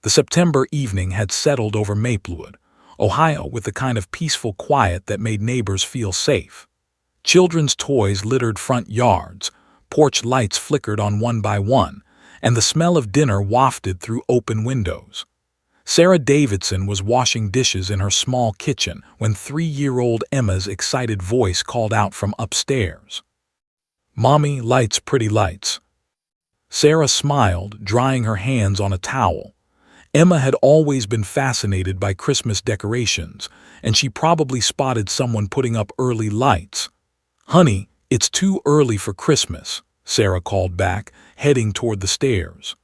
The September evening had settled over Maplewood, Ohio, with the kind of peaceful quiet that made neighbors feel safe. Children's toys littered front yards, porch lights flickered on one by one, and the smell of dinner wafted through open windows. Sarah Davidson was washing dishes in her small kitchen when 3-year-old Emma's excited voice called out from upstairs. "Mommy, lights, pretty lights." Sarah smiled, drying her hands on a towel. Emma had always been fascinated by Christmas decorations, and she probably spotted someone putting up early lights. "Honey, it's too early for Christmas," Sarah called back, heading toward the stairs.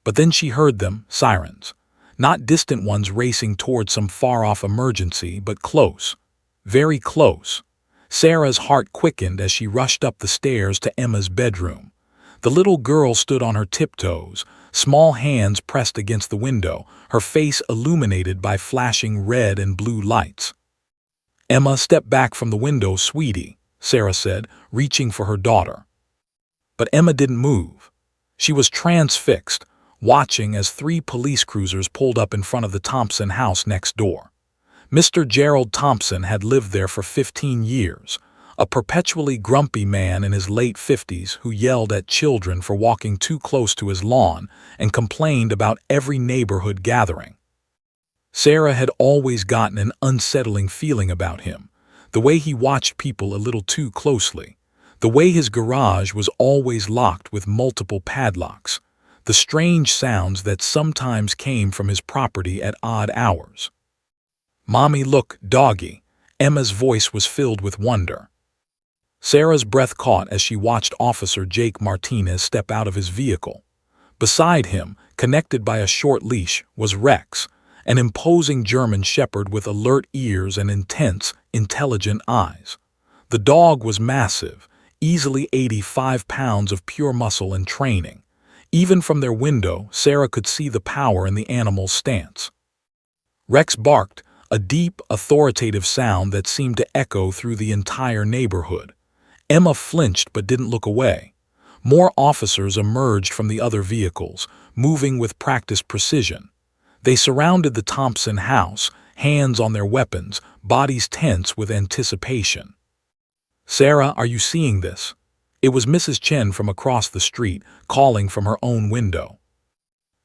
But then she heard them, sirens. Not distant ones racing toward some far-off emergency, but close. Very close. Sarah's heart quickened as she rushed up the stairs to Emma's bedroom. The little girl stood on her tiptoes, small hands pressed against the window, her face illuminated by flashing red and blue lights. "Emma, step back from the window, sweetie," Sarah said, reaching for her daughter. But Emma didn't move. She was transfixed, watching as 3 police cruisers pulled up in front of the Thompson house next door. Mr. Gerald Thompson had lived there for 15 years, a perpetually grumpy man in his late 50s who yelled at children for walking too close to his lawn and complained about every neighborhood gathering. Sarah had always gotten an unsettling feeling about him, the way he watched people a little too closely, the way his garage was always locked with multiple padlocks, the strange sounds that sometimes came from his property at odd hours. "Mommy, look, doggy." Emma's voice was filled with wonder. Sarah's breath caught as she watched Officer Jake Martinez step out of his vehicle. Beside him, connected by a short leash, was Rex, an imposing German shepherd with alert ears and intense, intelligent eyes. The dog was massive, easily 85 pounds of pure muscle and training. Even from their window, Sarah could see the power in the animal's stance. Rex barked, a deep, authoritative sound that seemed to echo through the entire neighborhood. Emma flinched but didn't look away. More officers emerged from the other vehicles, moving with practiced precision. They surrounded the Thompson house, hands on their weapons, bodies tense with anticipation. "Sarah, are you seeing this?" It was Mrs. Chen from across the street, calling from her own window.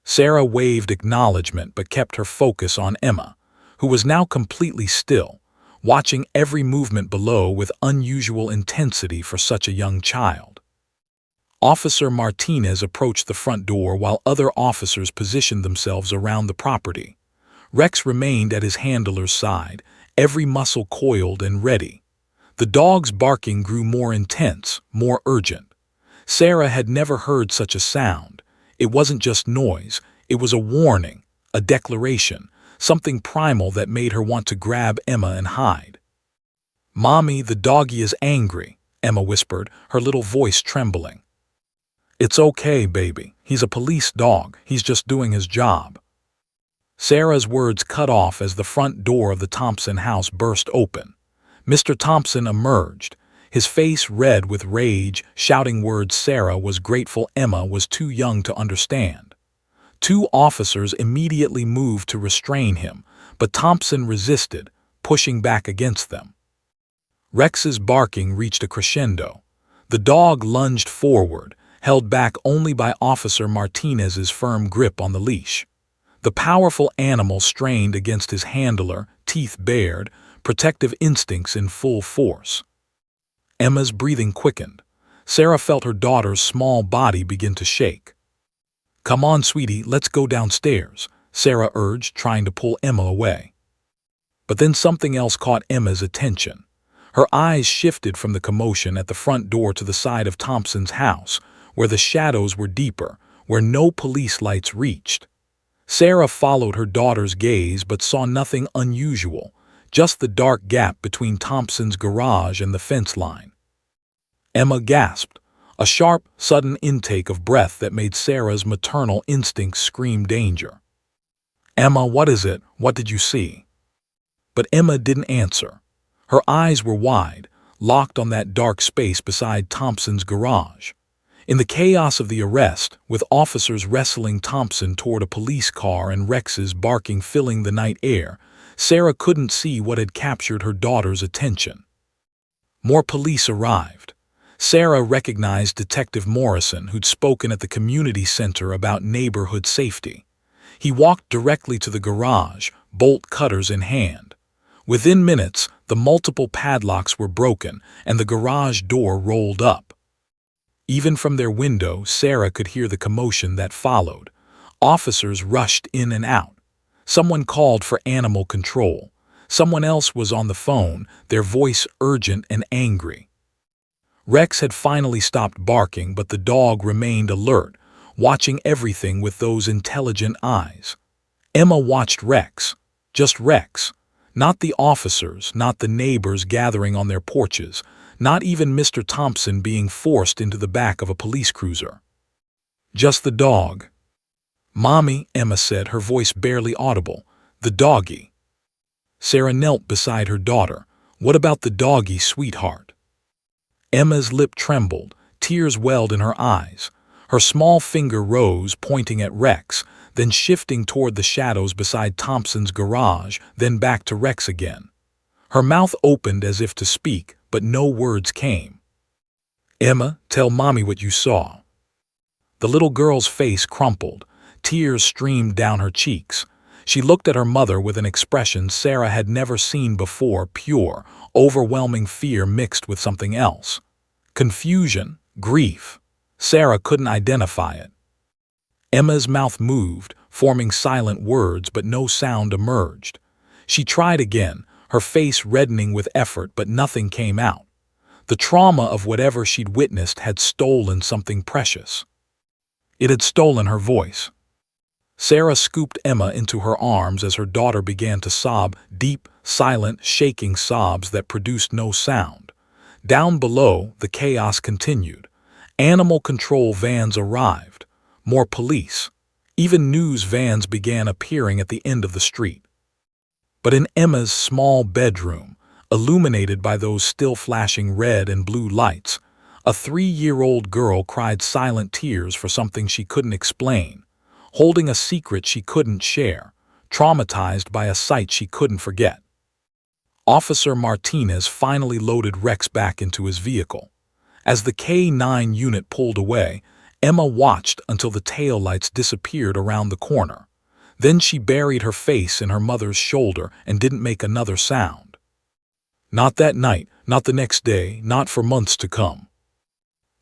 Sarah waved acknowledgement but kept her focus on Emma, who was now completely still, watching every movement below with unusual intensity for such a young child. Officer Martinez approached the front door while other officers positioned themselves around the property. Rex remained at his handler's side, every muscle coiled and ready. The dog's barking grew more intense, more urgent. Sarah had never heard such a sound. It wasn't just noise, it was a warning, a declaration, something primal that made her want to grab Emma and hide. "Mommy, the doggy is angry," Emma whispered, her little voice trembling. "It's okay, baby. He's a police dog. He's just doing his job." Sarah's words cut off as the front door of the Thompson house burst open. Mr. Thompson emerged, his face red with rage, shouting words Sarah was grateful Emma was too young to understand. 2 officers immediately moved to restrain him, but Thompson resisted, pushing back against them. Rex's barking reached a crescendo. The dog lunged forward, held back only by Officer Martinez's firm grip on the leash. The powerful animal strained against his handler, teeth bared, protective instincts in full force. Emma's breathing quickened. Sarah felt her daughter's small body begin to shake. "Come on, sweetie, let's go downstairs," Sarah urged, trying to pull Emma away. But then something else caught Emma's attention. Her eyes shifted from the commotion at the front door to the side of Thompson's house, where the shadows were deeper, where no police lights reached. Sarah followed her daughter's gaze but saw nothing unusual, just the dark gap between Thompson's garage and the fence line. Emma gasped, a sharp, sudden intake of breath that made Sarah's maternal instincts scream danger. "Emma, what is it? What did you see?" But Emma didn't answer. Her eyes were wide, locked on that dark space beside Thompson's garage. In the chaos of the arrest, with officers wrestling Thompson toward a police car and Rex's barking filling the night air, Sarah couldn't see what had captured her daughter's attention. More police arrived. Sarah recognized Detective Morrison, who'd spoken at the community center about neighborhood safety. He walked directly to the garage, bolt cutters in hand. Within minutes, the multiple padlocks were broken and the garage door rolled up. Even from their window, Sarah could hear the commotion that followed. Officers rushed in and out. Someone called for animal control. Someone else was on the phone, their voice urgent and angry. Rex had finally stopped barking, but the dog remained alert, watching everything with those intelligent eyes. Emma watched Rex. Just Rex. Not the officers, not the neighbors gathering on their porches, not even Mr. Thompson being forced into the back of a police cruiser. Just the dog. "Mommy," Emma said, her voice barely audible. "The doggy." Sarah knelt beside her daughter. "What about the doggy, sweetheart?" Emma's lip trembled, tears welled in her eyes. Her small finger rose, pointing at Rex, then shifting toward the shadows beside Thompson's garage, then back to Rex again. Her mouth opened as if to speak, but no words came. "Emma, tell Mommy what you saw." The little girl's face crumpled. Tears streamed down her cheeks. She looked at her mother with an expression Sarah had never seen before, pure, overwhelming fear mixed with something else. Confusion, grief. Sarah couldn't identify it. Emma's mouth moved, forming silent words, but no sound emerged. She tried again, her face reddening with effort, but nothing came out. The trauma of whatever she'd witnessed had stolen something precious. It had stolen her voice. Sarah scooped Emma into her arms as her daughter began to sob, deep, silent, shaking sobs that produced no sound. Down below, the chaos continued. Animal control vans arrived. More police. Even news vans began appearing at the end of the street. But in Emma's small bedroom, illuminated by those still flashing red and blue lights, a 3-year-old girl cried silent tears for something she couldn't explain, holding a secret she couldn't share, traumatized by a sight she couldn't forget. Officer Martinez finally loaded Rex back into his vehicle. As the K-9 unit pulled away, Emma watched until the taillights disappeared around the corner. Then she buried her face in her mother's shoulder and didn't make another sound. Not that night, not the next day, not for months to come.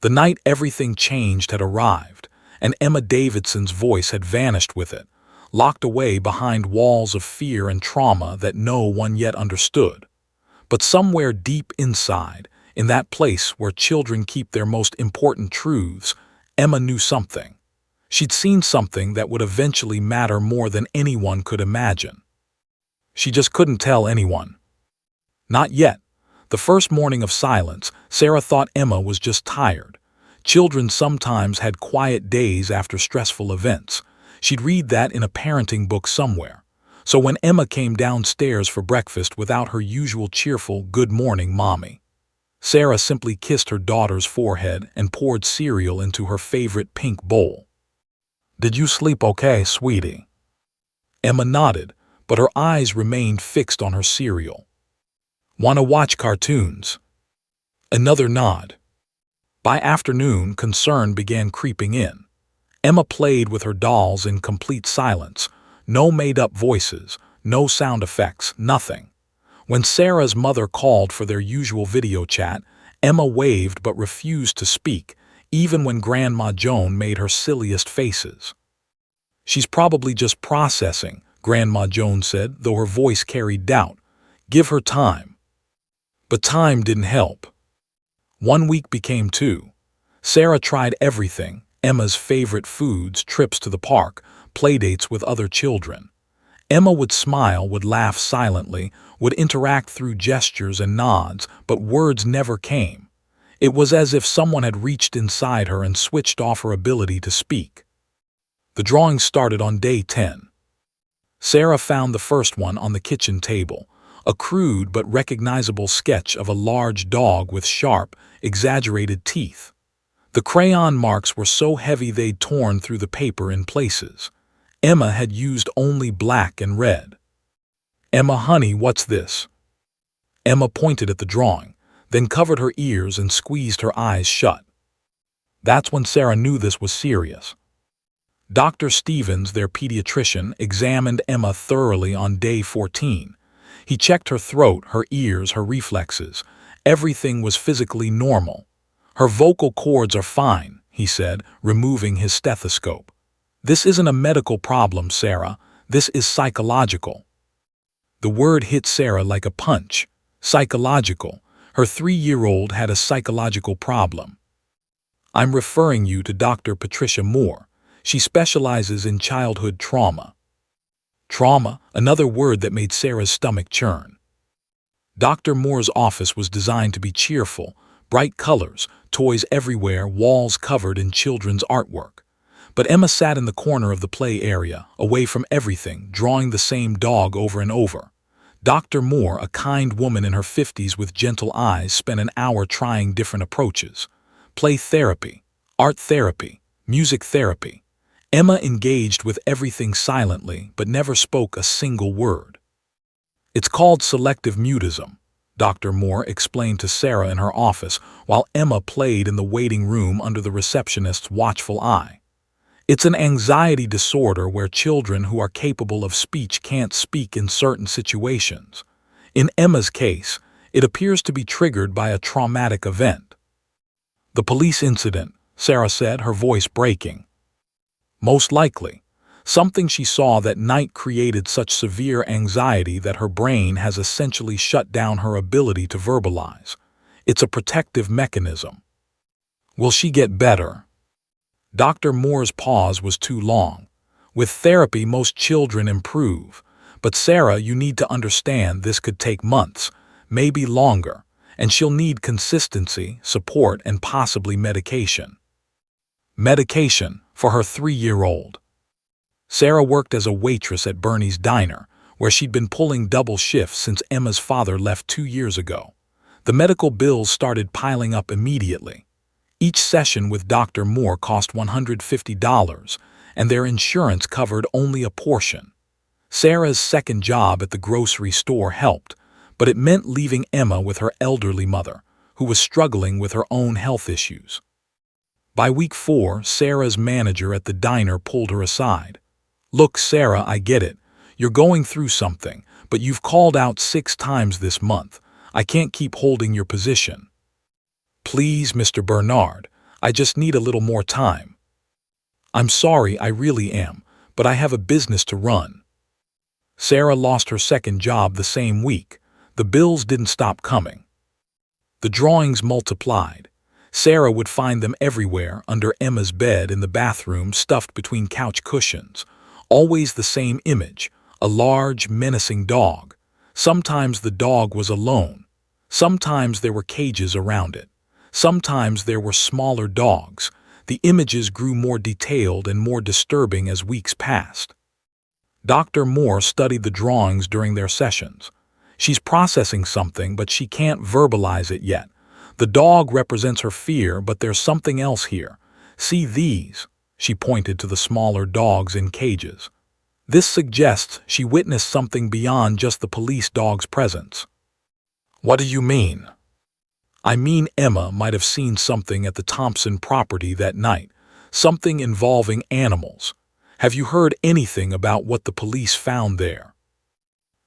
The night everything changed had arrived, and Emma Davidson's voice had vanished with it, locked away behind walls of fear and trauma that no one yet understood. But somewhere deep inside, in that place where children keep their most important truths, Emma knew something. She'd seen something that would eventually matter more than anyone could imagine. She just couldn't tell anyone. Not yet. The first morning of silence, Sarah thought Emma was just tired. Children sometimes had quiet days after stressful events. She'd read that in a parenting book somewhere. So when Emma came downstairs for breakfast without her usual cheerful "Good morning, Mommy," Sarah simply kissed her daughter's forehead and poured cereal into her favorite pink bowl. "Did you sleep okay, sweetie?" Emma nodded, but her eyes remained fixed on her cereal. "Want to watch cartoons?" Another nod. By afternoon, concern began creeping in. Emma played with her dolls in complete silence. No made-up voices, no sound effects, nothing. When Sarah's mother called for their usual video chat, Emma waved but refused to speak, even when Grandma Joan made her silliest faces. "She's probably just processing," Grandma Joan said, though her voice carried doubt. "Give her time." But time didn't help. 1 week became 2. Sarah tried everything: Emma's favorite foods, trips to the park, playdates with other children. Emma would smile, would laugh silently, would interact through gestures and nods, but words never came. It was as if someone had reached inside her and switched off her ability to speak. The drawing started on day 10. Sarah found the first one on the kitchen table, a crude but recognizable sketch of a large dog with sharp, exaggerated teeth. The crayon marks were so heavy they'd torn through the paper in places. Emma had used only black and red. "Emma, honey, what's this?" Emma pointed at the drawing, then covered her ears and squeezed her eyes shut. That's when Sarah knew this was serious. Dr. Stevens, their pediatrician, examined Emma thoroughly on day 14. He checked her throat, her ears, her reflexes. Everything was physically normal. "Her vocal cords are fine," he said, removing his stethoscope. "This isn't a medical problem, Sarah. This is psychological." The word hit Sarah like a punch. Psychological. Her 3-year-old had a psychological problem. "I'm referring you to Dr. Patricia Moore. She specializes in childhood trauma." Trauma, another word that made Sarah's stomach churn. Dr. Moore's office was designed to be cheerful, bright colors, toys everywhere, walls covered in children's artwork. But Emma sat in the corner of the play area, away from everything, drawing the same dog over and over. Dr. Moore, a kind woman in her 50s with gentle eyes, spent an hour trying different approaches. Play therapy, art therapy, music therapy. Emma engaged with everything silently, but never spoke a single word. "It's called selective mutism," Dr. Moore explained to Sarah in her office while Emma played in the waiting room under the receptionist's watchful eye. "It's an anxiety disorder where children who are capable of speech can't speak in certain situations. In Emma's case, it appears to be triggered by a traumatic event." "The police incident," Sarah said, her voice breaking. "Most likely. Something she saw that night created such severe anxiety that her brain has essentially shut down her ability to verbalize. It's a protective mechanism." "Will she get better?" Dr. Moore's pause was too long. "With therapy, most children improve. But Sarah, you need to understand this could take months, maybe longer, and she'll need consistency, support, and possibly medication." Medication for her 3-year-old. Sarah worked as a waitress at Bernie's Diner, where she'd been pulling double shifts since Emma's father left 2 years ago. The medical bills started piling up immediately. Each session with Dr. Moore cost $150, and their insurance covered only a portion. Sarah's second job at the grocery store helped, but it meant leaving Emma with her elderly mother, who was struggling with her own health issues. By week 4, Sarah's manager at the diner pulled her aside. "Look, Sarah, I get it. You're going through something, but you've called out 6 times this month. I can't keep holding your position." "Please, Mr. Bernard, I just need a little more time." "I'm sorry, I really am, but I have a business to run." Sarah lost her second job the same week. The bills didn't stop coming. The drawings multiplied. Sarah would find them everywhere, under Emma's bed, in the bathroom, stuffed between couch cushions. Always the same image, a large, menacing dog. Sometimes the dog was alone. Sometimes there were cages around it. Sometimes there were smaller dogs. The images grew more detailed and more disturbing as weeks passed. Dr. Moore studied the drawings during their sessions. "She's processing something, but she can't verbalize it yet. The dog represents her fear, but there's something else here. See these?" She pointed to the smaller dogs in cages. "This suggests she witnessed something beyond just the police dog's presence." "What do you mean?" "I mean Emma might have seen something at the Thompson property that night, something involving animals. Have you heard anything about what the police found there?"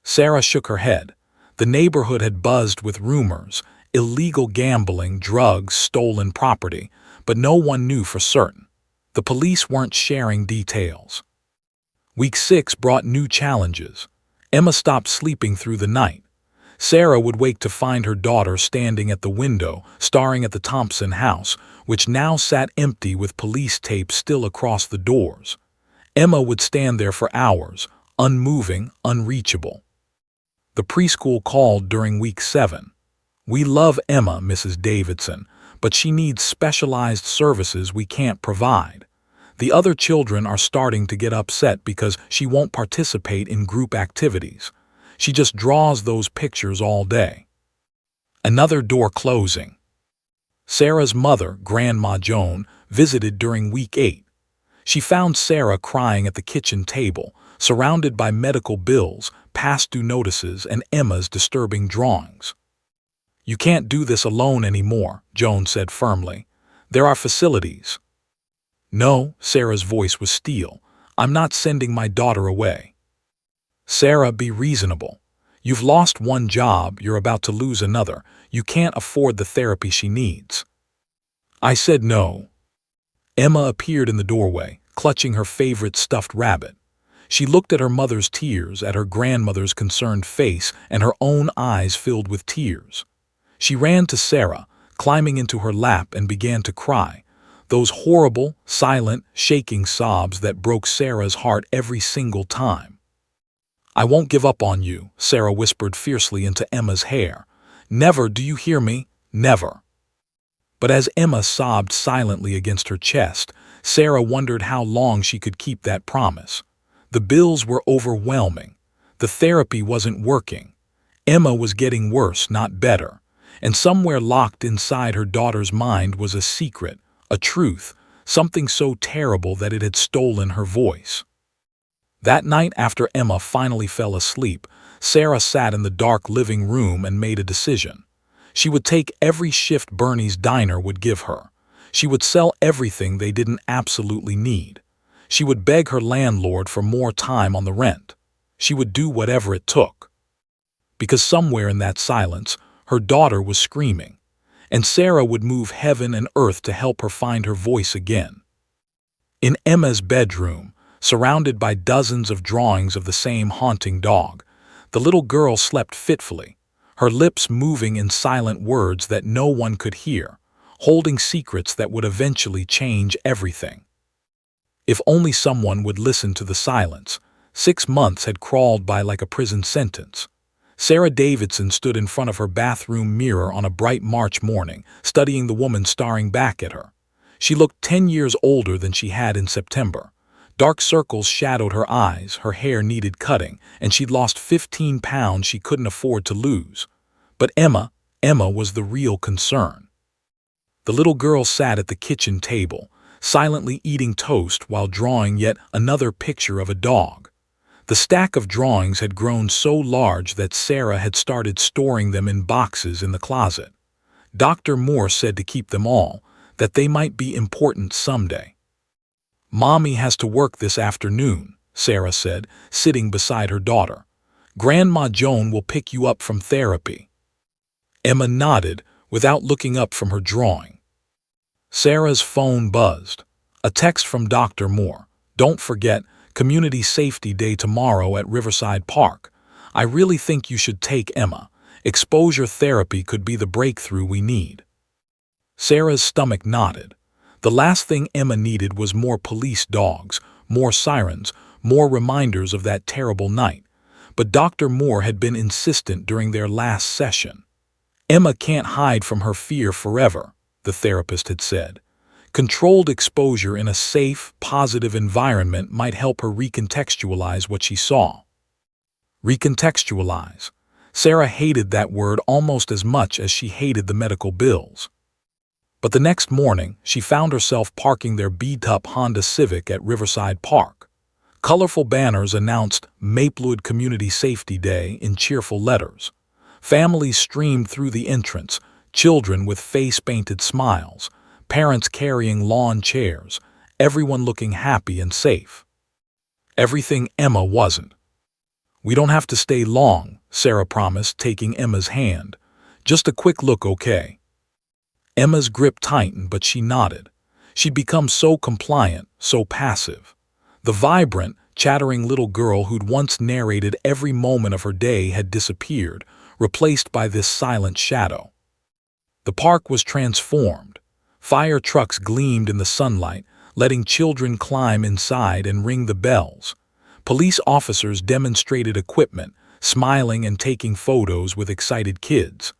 Sarah shook her head. The neighborhood had buzzed with rumors, illegal gambling, drugs, stolen property, but no one knew for certain. The police weren't sharing details. Week 6 brought new challenges. Emma stopped sleeping through the night. Sarah would wake to find her daughter standing at the window, staring at the Thompson house, which now sat empty with police tape still across the doors. Emma would stand there for hours, unmoving, unreachable. The preschool called during week 7. "We love Emma, Mrs. Davidson, but she needs specialized services we can't provide. The other children are starting to get upset because she won't participate in group activities. She just draws those pictures all day." Another door closing. Sarah's mother, Grandma Joan, visited during week 8. She found Sarah crying at the kitchen table, surrounded by medical bills, past due notices, and Emma's disturbing drawings. "You can't do this alone anymore," Joan said firmly. "There are facilities." "No," Sarah's voice was steel. "I'm not sending my daughter away." "Sarah, be reasonable. You've lost one job, you're about to lose another. You can't afford the therapy she needs." I said no. Emma appeared in the doorway, clutching her favorite stuffed rabbit. She looked at her mother's tears, at her grandmother's concerned face, and her own eyes filled with tears. She ran to Sarah, climbing into her lap, and began to cry. Those horrible, silent, shaking sobs that broke Sarah's heart every single time. "I won't give up on you," Sarah whispered fiercely into Emma's hair. "Never, do you hear me? Never." But as Emma sobbed silently against her chest, Sarah wondered how long she could keep that promise. The bills were overwhelming. The therapy wasn't working. Emma was getting worse, not better. And somewhere locked inside her daughter's mind was a secret, a truth, something so terrible that it had stolen her voice. That night, after Emma finally fell asleep, Sarah sat in the dark living room and made a decision. She would take every shift Bernie's diner would give her. She would sell everything they didn't absolutely need. She would beg her landlord for more time on the rent. She would do whatever it took. Because somewhere in that silence, her daughter was screaming, and Sarah would move heaven and earth to help her find her voice again. In Emma's bedroom, surrounded by dozens of drawings of the same haunting dog, the little girl slept fitfully, her lips moving in silent words that no one could hear, holding secrets that would eventually change everything. If only someone would listen to the silence. 6 months had crawled by like a prison sentence. Sarah Davidson stood in front of her bathroom mirror on a bright March morning, studying the woman staring back at her. She looked 10 years older than she had in September. Dark circles shadowed her eyes, her hair needed cutting, and she'd lost 15 pounds she couldn't afford to lose. But Emma was the real concern. The little girl sat at the kitchen table, silently eating toast while drawing yet another picture of a dog. The stack of drawings had grown so large that Sarah had started storing them in boxes in the closet. Dr. Moore said to keep them all, that they might be important someday. "Mommy has to work this afternoon," Sarah said, sitting beside her daughter. "Grandma Joan will pick you up from therapy." Emma nodded without looking up from her drawing. Sarah's phone buzzed. A text from Dr. Moore. "Don't forget, Community Safety Day tomorrow at Riverside Park. I really think you should take Emma. Exposure therapy could be the breakthrough we need." Sarah's stomach knotted. The last thing Emma needed was more police dogs, more sirens, more reminders of that terrible night. But Dr. Moore had been insistent during their last session. "Emma can't hide from her fear forever," the therapist had said. Controlled exposure in a safe, positive environment might help her recontextualize what she saw. Recontextualize. Sarah hated that word almost as much as she hated the medical bills. But the next morning, she found herself parking their beat-up Honda Civic at Riverside Park. Colorful banners announced Maplewood Community Safety Day in cheerful letters. Families streamed through the entrance, children with face-painted smiles, parents carrying lawn chairs, everyone looking happy and safe. Everything Emma wasn't. "We don't have to stay long," Sarah promised, taking Emma's hand. "Just a quick look, okay?" Emma's grip tightened, but she nodded. She'd become so compliant, so passive. The vibrant, chattering little girl who'd once narrated every moment of her day had disappeared, replaced by this silent shadow. The park was transformed. Fire trucks gleamed in the sunlight, letting children climb inside and ring the bells. Police officers demonstrated equipment, smiling and taking photos with excited kids.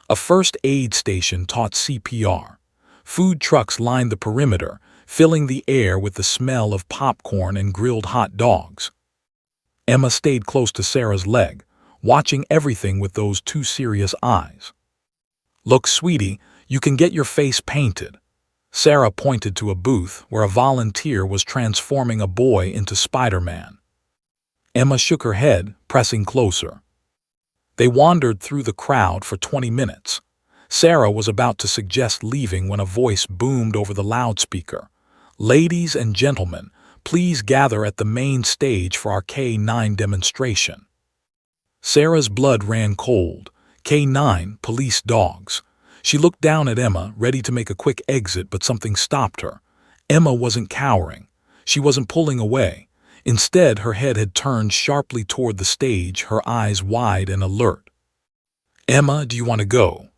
A first aid station taught CPR. Food trucks lined the perimeter, filling the air with the smell of popcorn and grilled hot dogs. Emma stayed close to Sarah's leg, watching everything with those two serious eyes. "Look, sweetie, You can get your face painted. Sarah pointed to a booth where a volunteer was transforming a boy into Spider-Man. Emma shook her head, pressing closer. They wandered through the crowd for 20 minutes. Sarah was about to suggest leaving when a voice boomed over the loudspeaker. "Ladies and gentlemen, please gather at the main stage for our K9 demonstration." Sarah's blood ran cold. K9, police dogs. She looked down at Emma, ready to make a quick exit, but something stopped her. Emma wasn't cowering. She wasn't pulling away. Instead, her head had turned sharply toward the stage, her eyes wide and alert. "Emma, do you want to go?"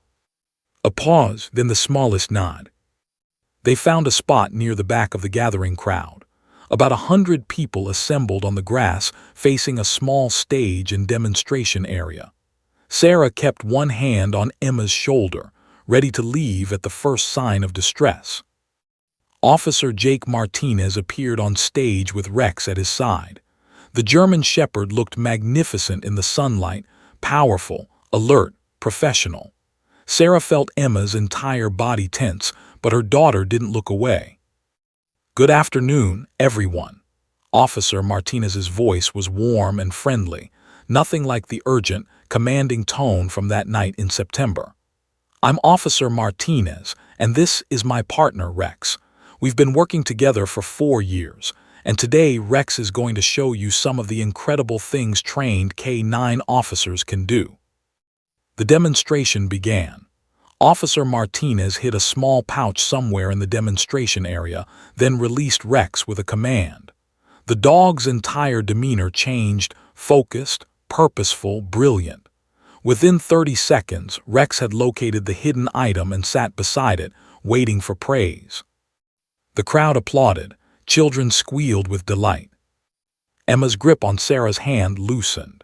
A pause, then the smallest nod. They found a spot near the back of the gathering crowd. About 100 people assembled on the grass, facing a small stage and demonstration area. Sarah kept one hand on Emma's shoulder, ready to leave at the first sign of distress. Officer Jake Martinez appeared on stage with Rex at his side. The German Shepherd looked magnificent in the sunlight, powerful, alert, professional. Sarah felt Emma's entire body tense, but her daughter didn't look away. "Good afternoon, everyone." Officer Martinez's voice was warm and friendly, nothing like the urgent, commanding tone from that night in September. "I'm Officer Martinez, and this is my partner, Rex. We've been working together for 4 years, and today Rex is going to show you some of the incredible things trained K9 officers can do." The demonstration began. Officer Martinez hid a small pouch somewhere in the demonstration area, then released Rex with a command. The dog's entire demeanor changed, focused, purposeful, brilliant. Within 30 seconds, Rex had located the hidden item and sat beside it, waiting for praise. The crowd applauded. Children squealed with delight. Emma's grip on Sarah's hand loosened.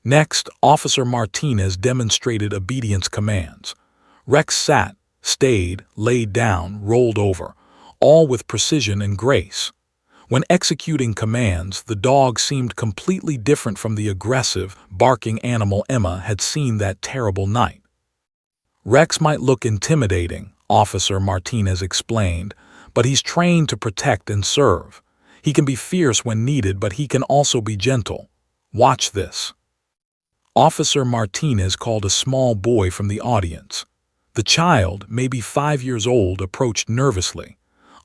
Next, Officer Martinez demonstrated obedience commands. Rex sat, stayed, laid down, rolled over, all with precision and grace. When executing commands, the dog seemed completely different from the aggressive, barking animal Emma had seen that terrible night. "Rex might look intimidating," Officer Martinez explained, "but he's trained to protect and serve. He can be fierce when needed, but he can also be gentle. Watch this." Officer Martinez called a small boy from the audience. The child, maybe 5 years old, approached nervously.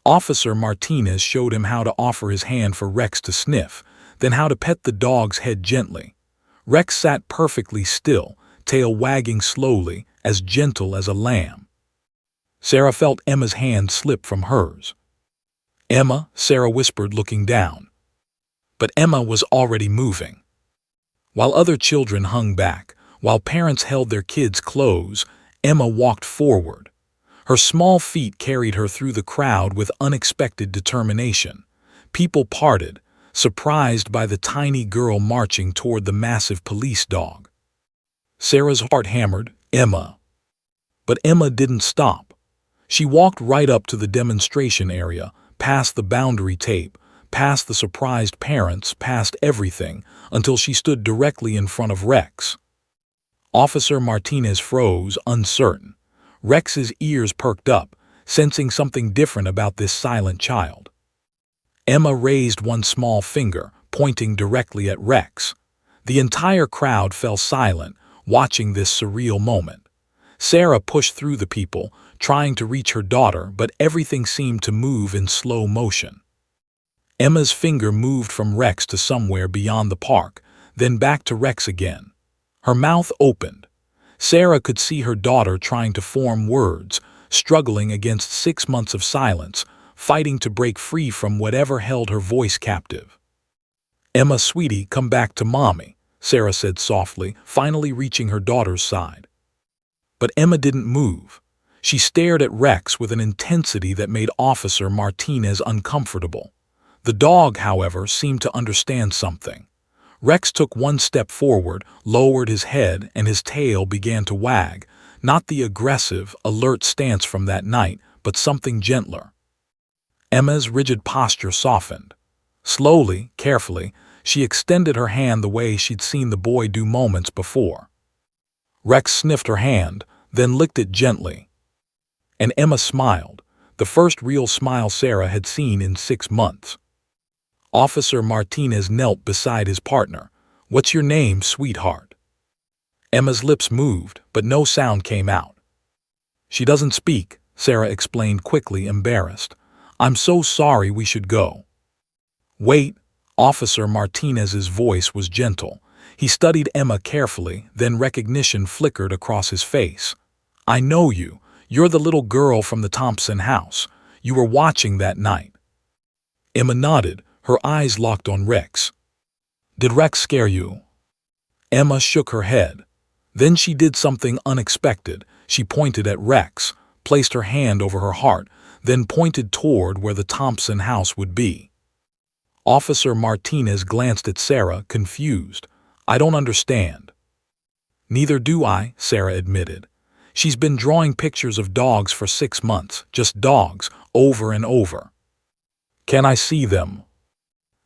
Officer Martinez showed him how to offer his hand for Rex to sniff, then how to pet the dog's head gently. Rex sat perfectly still, tail wagging slowly, as gentle as a lamb. Sarah felt Emma's hand slip from hers. "Emma," Sarah whispered, looking down. But Emma was already moving. While other children hung back, while parents held their kids close, Emma walked forward. Her small feet carried her through the crowd with unexpected determination. People parted, surprised by the tiny girl marching toward the massive police dog. Sarah's heart hammered, "Emma." But Emma didn't stop. She walked right up to the demonstration area, past the boundary tape, past the surprised parents, past everything, until she stood directly in front of Rex. Officer Martinez froze, uncertain. Rex's ears perked up, sensing something different about this silent child. Emma raised one small finger, pointing directly at Rex. The entire crowd fell silent, watching this surreal moment. Sarah pushed through the people, trying to reach her daughter, but everything seemed to move in slow motion. Emma's finger moved from Rex to somewhere beyond the park, then back to Rex again. Her mouth opened. Sarah could see her daughter trying to form words, struggling against 6 months of silence, fighting to break free from whatever held her voice captive. "Emma, sweetie, come back to Mommy," Sarah said softly, finally reaching her daughter's side. But Emma didn't move. She stared at Rex with an intensity that made Officer Martinez uncomfortable. The dog, however, seemed to understand something. Rex took one step forward, lowered his head, and his tail began to wag, not the aggressive, alert stance from that night, but something gentler. Emma's rigid posture softened. Slowly, carefully, she extended her hand the way she'd seen the boy do moments before. Rex sniffed her hand, then licked it gently. And Emma smiled, the first real smile Sarah had seen in 6 months. Officer Martinez knelt beside his partner. "What's your name, sweetheart?" Emma's lips moved, but no sound came out. "She doesn't speak," Sarah explained quickly, embarrassed. "I'm so sorry, we should go." "Wait." Officer Martinez's voice was gentle. He studied Emma carefully, then recognition flickered across his face. "I know you. You're the little girl from the Thompson house. You were watching that night." Emma nodded, her eyes locked on Rex. "Did Rex scare you?" Emma shook her head. Then she did something unexpected. She pointed at Rex, placed her hand over her heart, then pointed toward where the Thompson house would be. Officer Martinez glanced at Sarah, confused. "I don't understand." "Neither do I," Sarah admitted. "She's been drawing pictures of dogs for 6 months, just dogs, over and over." "Can I see them?"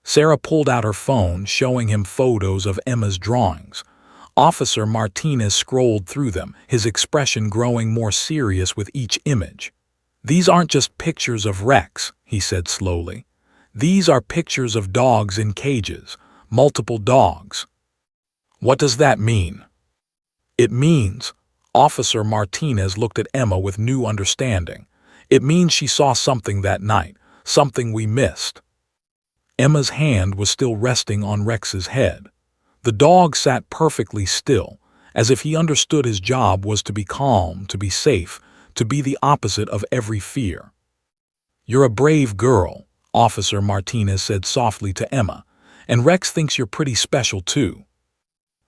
Sarah pulled out her phone, showing him photos of Emma's drawings. Officer Martinez scrolled through them, his expression growing more serious with each image. "These aren't just pictures of Rex," he said slowly. "These are pictures of dogs in cages, multiple dogs." "What does that mean?" "It means," Officer Martinez looked at Emma with new understanding. "It means she saw something that night, something we missed." Emma's hand was still resting on Rex's head. The dog sat perfectly still, as if he understood his job was to be calm, to be safe, to be the opposite of every fear. "You're a brave girl," Officer Martinez said softly to Emma, "and Rex thinks you're pretty special too."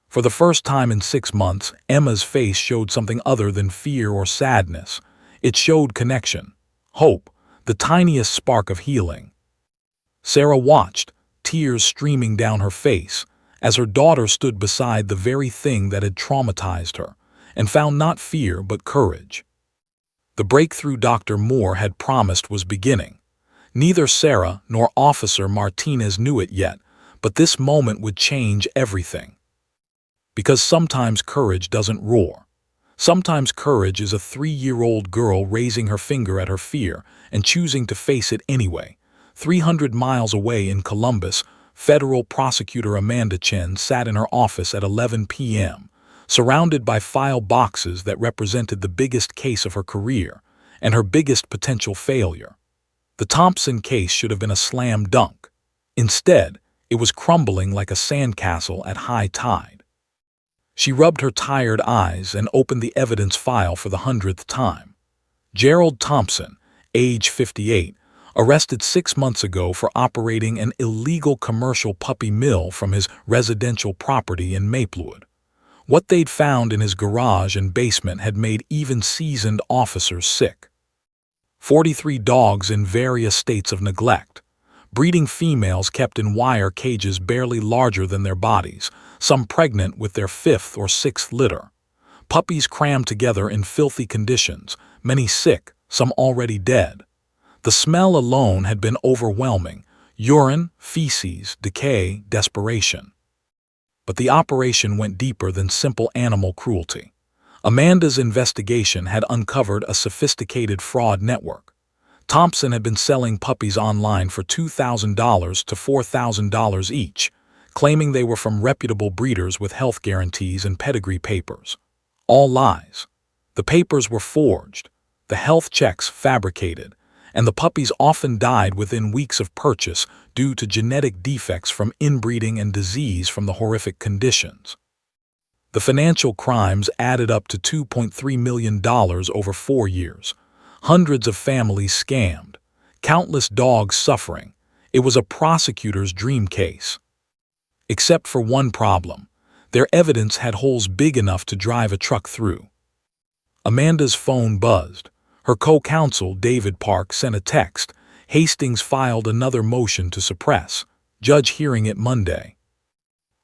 For the first time in 6 months, Emma's face showed something other than fear or sadness. It showed connection, hope, the tiniest spark of healing. Sarah watched, tears streaming down her face, as her daughter stood beside the very thing that had traumatized her, and found not fear but courage. The breakthrough Dr. Moore had promised was beginning. Neither Sarah nor Officer Martinez knew it yet, but this moment would change everything. Because sometimes courage doesn't roar. Sometimes courage is a 3-year-old girl raising her finger at her fear and choosing to face it anyway. 300 miles away in Columbus, Federal Prosecutor Amanda Chen sat in her office at 11 p.m., surrounded by file boxes that represented the biggest case of her career and her biggest potential failure. The Thompson case should have been a slam dunk. Instead, it was crumbling like a sandcastle at high tide. She rubbed her tired eyes and opened the evidence file for the 100th time. Gerald Thompson, age 58, arrested 6 months ago for operating an illegal commercial puppy mill from his residential property in Maplewood. What they'd found in his garage and basement had made even seasoned officers sick. 43 dogs in various states of neglect. Breeding females kept in wire cages barely larger than their bodies, some pregnant with their 5th or 6th litter. Puppies crammed together in filthy conditions, many sick, some already dead. The smell alone had been overwhelming: urine, feces, decay, desperation. But the operation went deeper than simple animal cruelty. Amanda's investigation had uncovered a sophisticated fraud network. Thompson had been selling puppies online for $2,000 to $4,000 each, claiming they were from reputable breeders with health guarantees and pedigree papers. All lies. The papers were forged, the health checks fabricated, and the puppies often died within weeks of purchase due to genetic defects from inbreeding and disease from the horrific conditions. The financial crimes added up to $2.3 million over 4 years. Hundreds of families scammed, countless dogs suffering. It was a prosecutor's dream case. Except for one problem: their evidence had holes big enough to drive a truck through. Amanda's phone buzzed. Her co-counsel, David Park, sent a text. Hastings filed another motion to suppress. Judge hearing it Monday.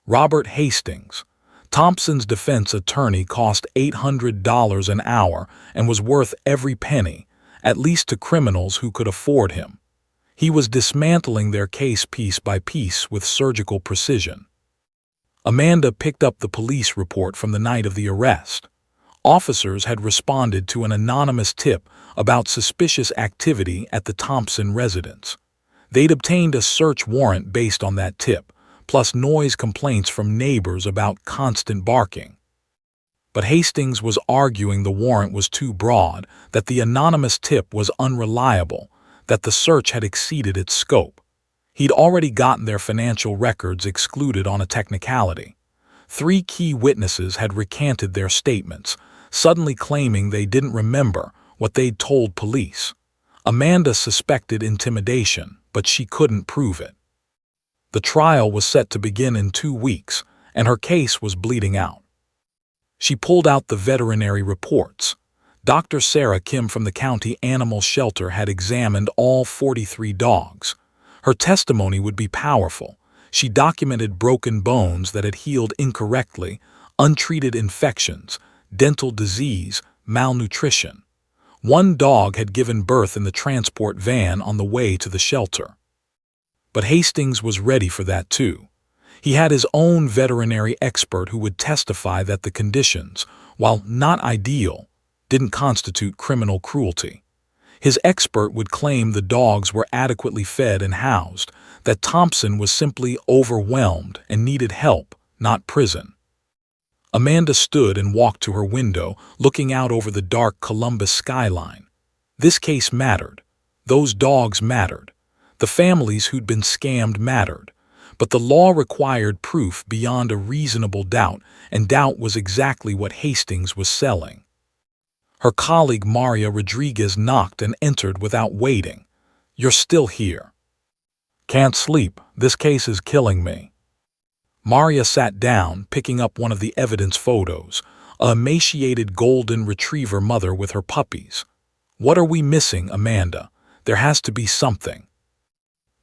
Robert Hastings, Thompson's defense attorney, cost $800 an hour and was worth every penny, at least to criminals who could afford him. He was dismantling their case piece by piece with surgical precision. Amanda picked up the police report from the night of the arrest. Officers had responded to an anonymous tip about suspicious activity at the Thompson residence. They'd obtained a search warrant based on that tip, plus noise complaints from neighbors about constant barking. But Hastings was arguing the warrant was too broad, that the anonymous tip was unreliable, that the search had exceeded its scope. He'd already gotten their financial records excluded on a technicality. 3 key witnesses had recanted their statements, suddenly claiming they didn't remember what they'd told police. Amanda suspected intimidation, but she couldn't prove it. The trial was set to begin in 2 weeks, and her case was bleeding out. She pulled out the veterinary reports. Dr. Sarah Kim from the county animal shelter had examined all 43 dogs. Her testimony would be powerful. She documented broken bones that had healed incorrectly, untreated infections, dental disease, malnutrition. 1 dog had given birth in the transport van on the way to the shelter. But Hastings was ready for that too. He had his own veterinary expert who would testify that the conditions, while not ideal, didn't constitute criminal cruelty. His expert would claim the dogs were adequately fed and housed, that Thompson was simply overwhelmed and needed help, not prison. Amanda stood and walked to her window, looking out over the dark Columbus skyline. This case mattered. Those dogs mattered. The families who'd been scammed mattered. But the law required proof beyond a reasonable doubt, and doubt was exactly what Hastings was selling. Her colleague Maria Rodriguez knocked and entered without waiting. "You're still here." "Can't sleep. This case is killing me." Maria sat down, picking up one of the evidence photos, a emaciated golden retriever mother with her puppies. "What are we missing, Amanda? There has to be something."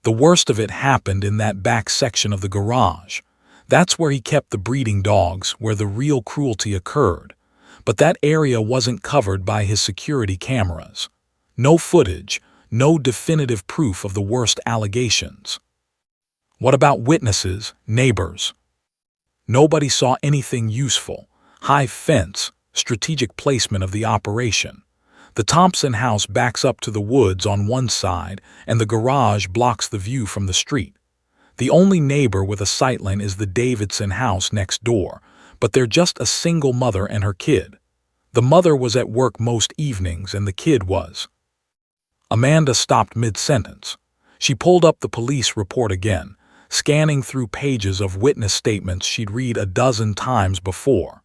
The worst of it happened in that back section of the garage. That's where he kept the breeding dogs, where the real cruelty occurred. But that area wasn't covered by his security cameras. No footage, no definitive proof of the worst allegations. What about witnesses, neighbors? Nobody saw anything useful. High fence, strategic placement of the operation. The Thompson house backs up to the woods on one side, and the garage blocks the view from the street. The only neighbor with a sightline is the Davidson house next door, but they're just a single mother and her kid. The mother was at work most evenings, and the kid was. Amanda stopped mid-sentence. She pulled up the police report again, scanning through pages of witness statements she'd read a dozen times before.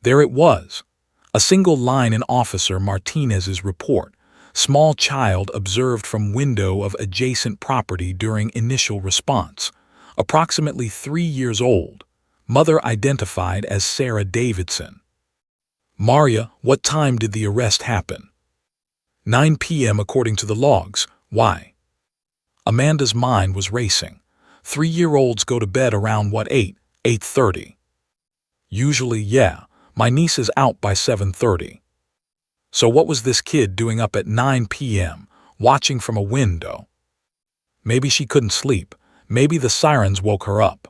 There it was. A single line in Officer Martinez's report. Small child observed from window of adjacent property during initial response. Approximately 3 years old. Mother identified as Sarah Davidson. Maria, what time did the arrest happen? 9 p.m. according to the logs. Why? Amanda's mind was racing. 3-year-olds go to bed around what, 8:30? Usually, yeah. My niece is out by 7:30. So what was this kid doing up at 9 p.m., watching from a window? Maybe she couldn't sleep. Maybe the sirens woke her up.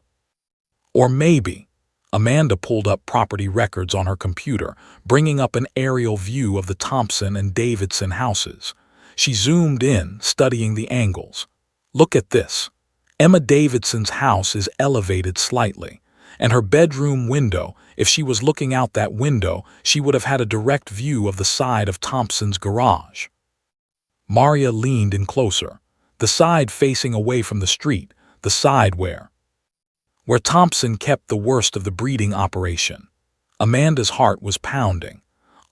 Or maybe, Amanda pulled up property records on her computer, bringing up an aerial view of the Thompson and Davidson houses. She zoomed in, studying the angles. Look at this. Emma Davidson's house is elevated slightly, and her bedroom window, if she was looking out that window, she would have had a direct view of the side of Thompson's garage. Maria leaned in closer, the side facing away from the street, the side where Thompson kept the worst of the breeding operation. Amanda's heart was pounding.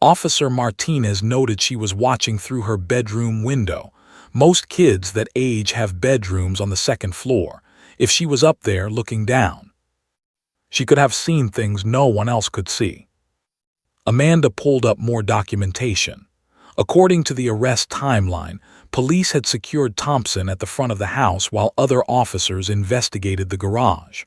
Officer Martinez noted she was watching through her bedroom window. Most kids that age have bedrooms on the 2nd floor. If she was up there looking down, she could have seen things no one else could see. Amanda pulled up more documentation. According to the arrest timeline, police had secured Thompson at the front of the house while other officers investigated the garage.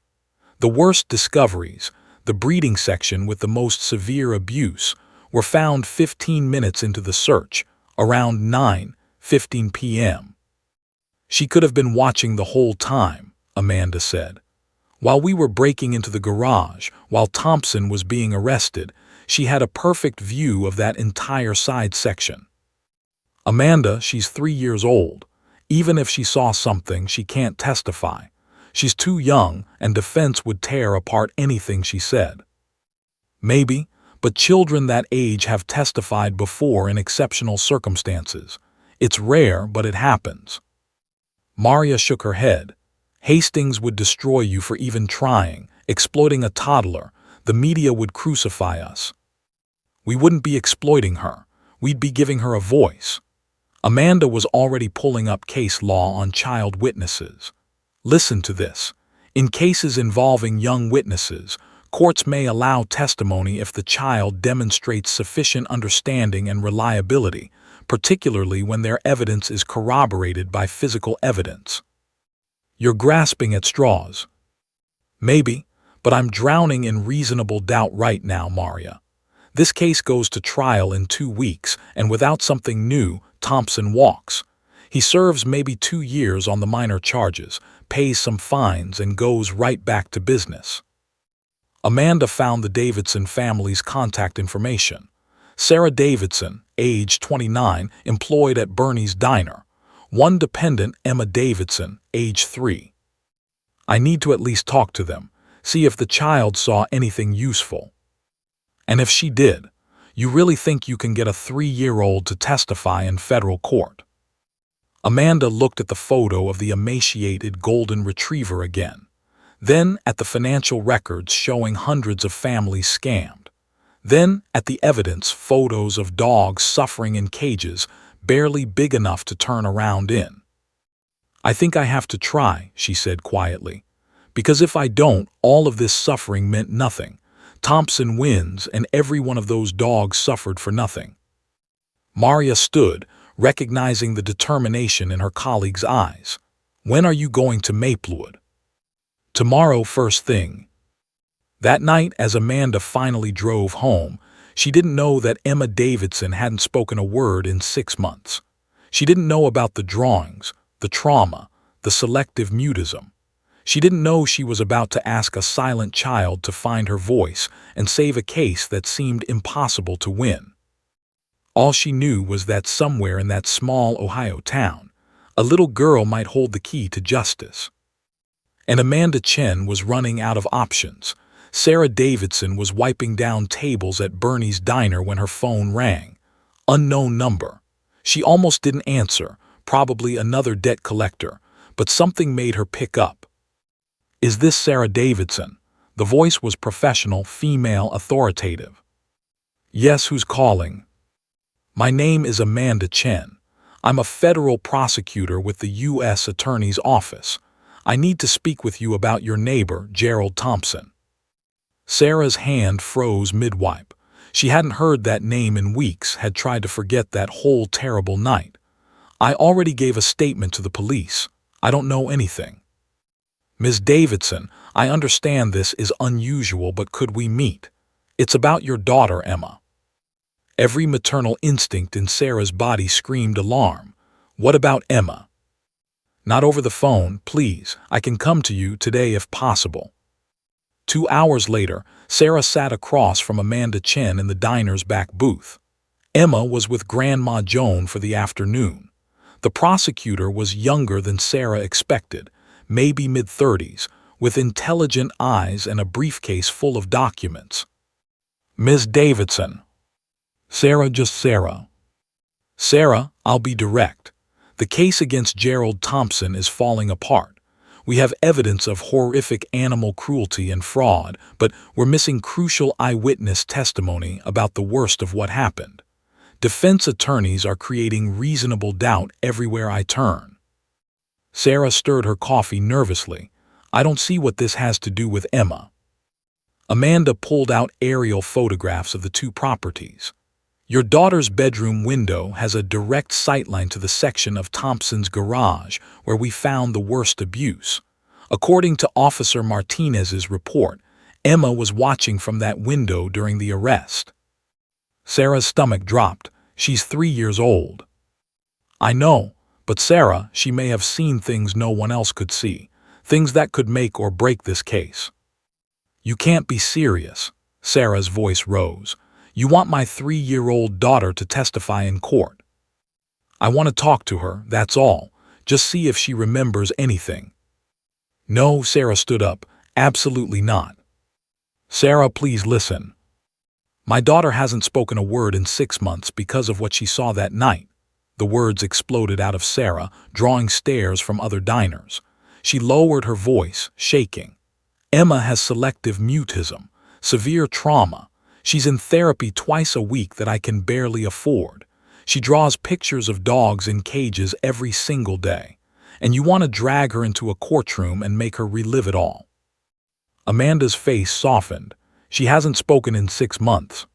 The worst discoveries, the breeding section with the most severe abuse, were found 15 minutes into the search, around 9:15 p.m. She could have been watching the whole time, Amanda said. While we were breaking into the garage, while Thompson was being arrested, She had a perfect view of that entire side section. Amanda, she's 3 years old. Even if she saw something, she can't testify. She's too young, and defense would tear apart anything she said. Maybe, but children that age have testified before in exceptional circumstances. It's rare, but it happens. Maria shook her head. Hastings would destroy you for even trying, exploiting a toddler. The media would crucify us. We wouldn't be exploiting her. We'd be giving her a voice. Amanda was already pulling up case law on child witnesses. Listen to this. In cases involving young witnesses, courts may allow testimony if the child demonstrates sufficient understanding and reliability, particularly when their evidence is corroborated by physical evidence. You're grasping at straws. Maybe, but I'm drowning in reasonable doubt right now, Maria. This case goes to trial in 2 weeks, and without something new, Thompson walks. He serves maybe 2 years on the minor charges, pays some fines, and goes right back to business. Amanda found the Davidson family's contact information. Sarah Davidson, age 29, employed at Bernie's Diner. One dependent, Emma Davidson, age 3. I need to at least talk to them, see if the child saw anything useful. And if she did, you really think you can get a 3-year-old to testify in federal court? Amanda looked at the photo of the emaciated golden retriever again, then at the financial records showing hundreds of families scammed, then at the evidence, photos of dogs suffering in cages barely big enough to turn around in. I think I have to try, she said quietly, because if I don't, all of this suffering meant nothing. Thompson wins, and every one of those dogs suffered for nothing. Maria stood, recognizing the determination in her colleague's eyes. When are you going to Maplewood? Tomorrow, first thing. That night, as Amanda finally drove home, she didn't know that Emma Davidson hadn't spoken a word in 6 months. She didn't know about the drawings, the trauma, the selective mutism. She didn't know she was about to ask a silent child to find her voice and save a case that seemed impossible to win. All she knew was that somewhere in that small Ohio town, a little girl might hold the key to justice. And Amanda Chen was running out of options. Sarah Davidson was wiping down tables at Bernie's Diner when her phone rang. Unknown number. She almost didn't answer, probably another debt collector, but something made her pick up. Is this Sarah Davidson? The voice was professional, female, authoritative. Yes, who's calling? My name is Amanda Chen. I'm a federal prosecutor with the U.S. Attorney's Office. I need to speak with you about your neighbor, Gerald Thompson. Sarah's hand froze mid-wipe. She hadn't heard that name in weeks, had tried to forget that whole terrible night. I already gave a statement to the police. I don't know anything. Ms. Davidson, I understand this is unusual, but could we meet? It's about your daughter, Emma. Every maternal instinct in Sarah's body screamed alarm. What about Emma? Not over the phone, please. I can come to you today if possible. 2 hours later, Sarah sat across from Amanda Chen in the diner's back booth. Emma was with Grandma Joan for the afternoon. The prosecutor was younger than Sarah expected, maybe mid-30s, with intelligent eyes and a briefcase full of documents. Ms. Davidson. Sarah, just Sarah. Sarah, I'll be direct. The case against Gerald Thompson is falling apart. We have evidence of horrific animal cruelty and fraud, but we're missing crucial eyewitness testimony about the worst of what happened. Defense attorneys are creating reasonable doubt everywhere I turn. Sarah stirred her coffee nervously. I don't see what this has to do with Emma. Amanda pulled out aerial photographs of the 2 properties. Your daughter's bedroom window has a direct sightline to the section of Thompson's garage where we found the worst abuse. According to Officer Martinez's report, Emma was watching from that window during the arrest. Sarah's stomach dropped. She's 3 years old. I know. But Sarah, she may have seen things no one else could see, things that could make or break this case. You can't be serious. Sarah's voice rose. You want my 3-year-old daughter to testify in court. I want to talk to her, that's all. Just see if she remembers anything. No, Sarah stood up. Absolutely not. Sarah, please listen. My daughter hasn't spoken a word in 6 months because of what she saw that night. The words exploded out of Sarah, drawing stares from other diners. She lowered her voice, shaking. Emma has selective mutism, severe trauma. She's in therapy twice a week that I can barely afford. She draws pictures of dogs in cages every single day. And you want to drag her into a courtroom and make her relive it all. Amanda's face softened. She hasn't spoken in 6 months.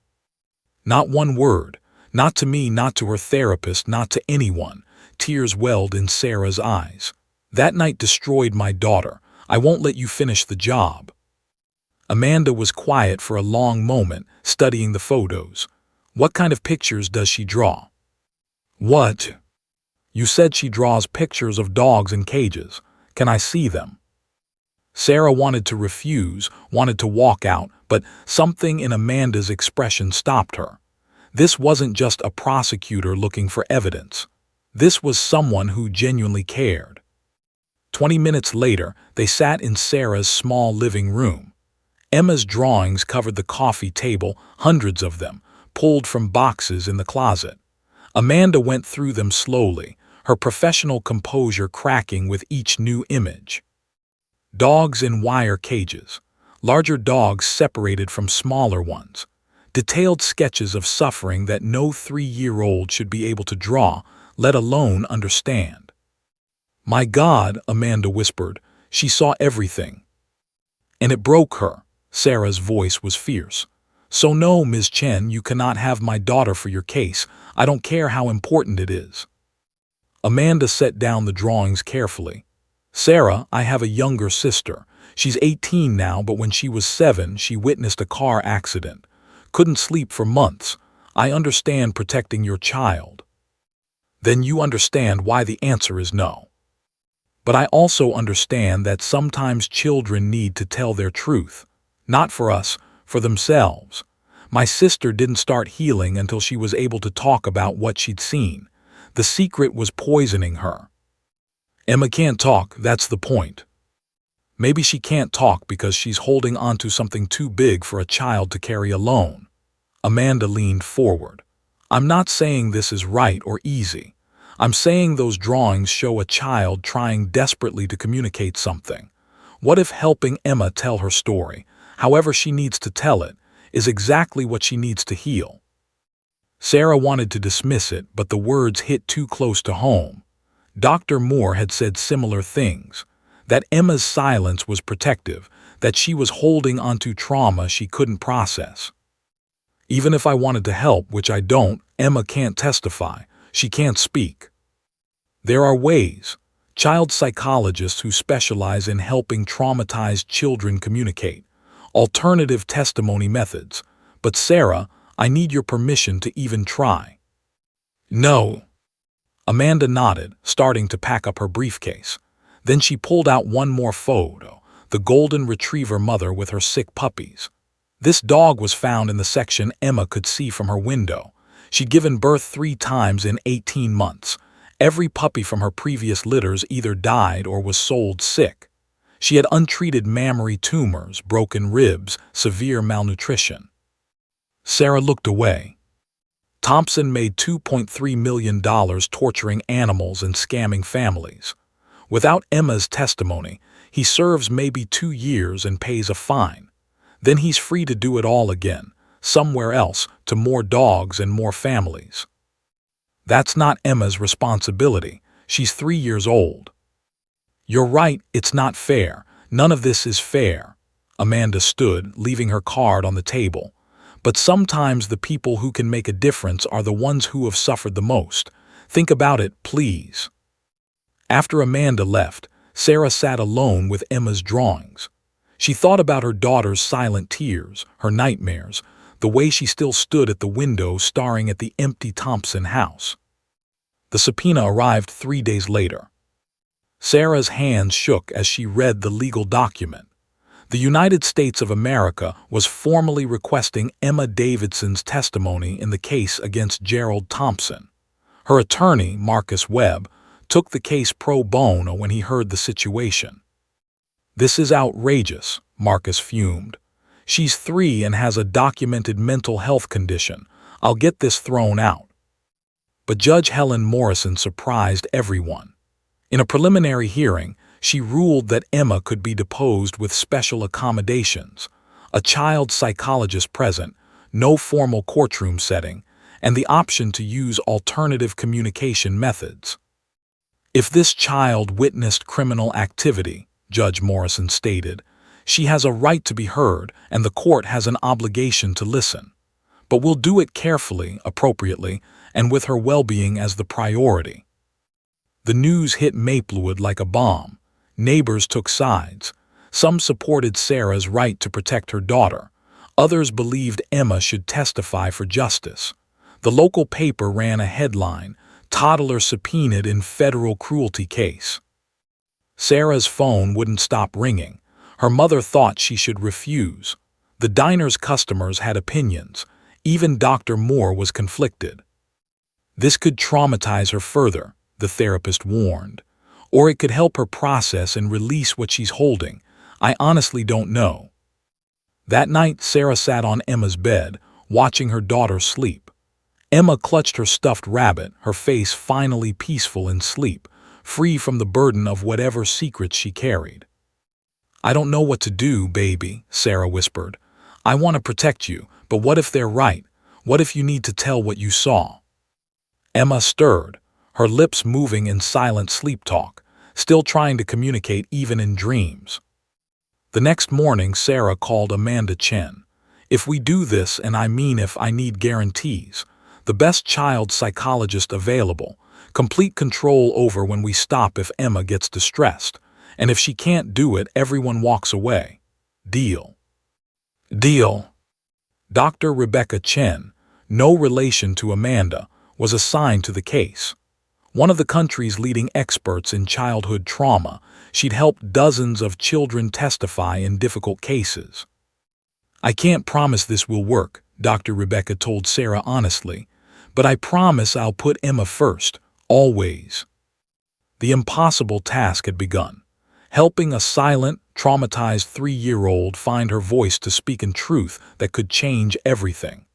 Not one word. Not to me, not to her therapist, not to anyone. Tears welled in Sarah's eyes. That night destroyed my daughter. I won't let you finish the job. Amanda was quiet for a long moment, studying the photos. What kind of pictures does she draw? What? You said she draws pictures of dogs in cages. Can I see them? Sarah wanted to refuse, wanted to walk out, but something in Amanda's expression stopped her. This wasn't just a prosecutor looking for evidence. This was someone who genuinely cared. 20 minutes later, they sat in Sarah's small living room. Emma's drawings covered the coffee table, hundreds of them, pulled from boxes in the closet. Amanda went through them slowly, her professional composure cracking with each new image. Dogs in wire cages, larger dogs separated from smaller ones, detailed sketches of suffering that no 3-year-old should be able to draw, let alone understand. My God, Amanda whispered, she saw everything. And it broke her. Sarah's voice was fierce. So no, Ms. Chen, you cannot have my daughter for your case. I don't care how important it is. Amanda set down the drawings carefully. Sarah, I have a younger sister. She's 18 now, but when she was 7, she witnessed a car accident. Couldn't sleep for months. I understand protecting your child. Then you understand why the answer is no. But I also understand that sometimes children need to tell their truth. Not for us, for themselves. My sister didn't start healing until she was able to talk about what she'd seen. The secret was poisoning her. Emma can't talk, that's the point. Maybe she can't talk because she's holding onto something too big for a child to carry alone. Amanda leaned forward. I'm not saying this is right or easy. I'm saying those drawings show a child trying desperately to communicate something. What if helping Emma tell her story, however she needs to tell it, is exactly what she needs to heal? Sarah wanted to dismiss it, but the words hit too close to home. Dr. Moore had said similar things, that Emma's silence was protective, that she was holding onto trauma she couldn't process. Even if I wanted to help, which I don't, Emma can't testify. She can't speak. There are ways. Child psychologists who specialize in helping traumatized children communicate. Alternative testimony methods. But Sarah, I need your permission to even try. No. Amanda nodded, starting to pack up her briefcase. Then she pulled out one more photo, the golden retriever mother with her sick puppies. This dog was found in the section Emma could see from her window. She'd given birth 3 times in 18 months. Every puppy from her previous litters either died or was sold sick. She had untreated mammary tumors, broken ribs, severe malnutrition. Sarah looked away. Thompson made $2.3 million torturing animals and scamming families. Without Emma's testimony, he serves maybe 2 years and pays a fine. Then he's free to do it all again, somewhere else, to more dogs and more families. That's not Emma's responsibility. She's 3 years old. You're right, it's not fair. None of this is fair. Amanda stood, leaving her card on the table. But sometimes the people who can make a difference are the ones who have suffered the most. Think about it, please. After Amanda left, Sarah sat alone with Emma's drawings. She thought about her daughter's silent tears, her nightmares, the way she still stood at the window staring at the empty Thompson house. The subpoena arrived 3 days later. Sarah's hands shook as she read the legal document. The United States of America was formally requesting Emma Davidson's testimony in the case against Gerald Thompson. Her attorney, Marcus Webb, took the case pro bono when he heard the situation. "This is outrageous," Marcus fumed. "She's 3 and has a documented mental health condition. I'll get this thrown out." But Judge Helen Morrison surprised everyone. In a preliminary hearing, she ruled that Emma could be deposed with special accommodations, a child psychologist present, no formal courtroom setting, and the option to use alternative communication methods. "If this child witnessed criminal activity," Judge Morrison stated, "she has a right to be heard and the court has an obligation to listen. But we'll do it carefully, appropriately, and with her well-being as the priority." The news hit Maplewood like a bomb. Neighbors took sides. Some supported Sarah's right to protect her daughter. Others believed Emma should testify for justice. The local paper ran a headline, "Toddler subpoenaed in federal cruelty case." Sarah's phone wouldn't stop ringing. Her mother thought she should refuse. The diner's customers had opinions. Even Dr. Moore was conflicted. "This could traumatize her further," the therapist warned. "Or it could help her process and release what she's holding. I honestly don't know." That night, Sarah sat on Emma's bed, watching her daughter sleep. Emma clutched her stuffed rabbit, her face finally peaceful in sleep, free from the burden of whatever secrets she carried. "I don't know what to do, baby," Sarah whispered. "I want to protect you, but what if they're right? What if you need to tell what you saw?" Emma stirred, her lips moving in silent sleep talk, still trying to communicate even in dreams. The next morning, Sarah called Amanda Chen. "If we do this, and I mean if, I need guarantees. The best child psychologist available, complete control over when we stop if Emma gets distressed, and if she can't do it, everyone walks away. Deal." "Deal." Dr. Rebecca Chen, no relation to Amanda, was assigned to the case. One of the country's leading experts in childhood trauma, she'd helped dozens of children testify in difficult cases. "I can't promise this will work," Dr. Rebecca told Sarah honestly, "but I promise I'll put Emma first, always." The impossible task had begun, helping a silent, traumatized 3-year-old find her voice to speak in truth that could change everything.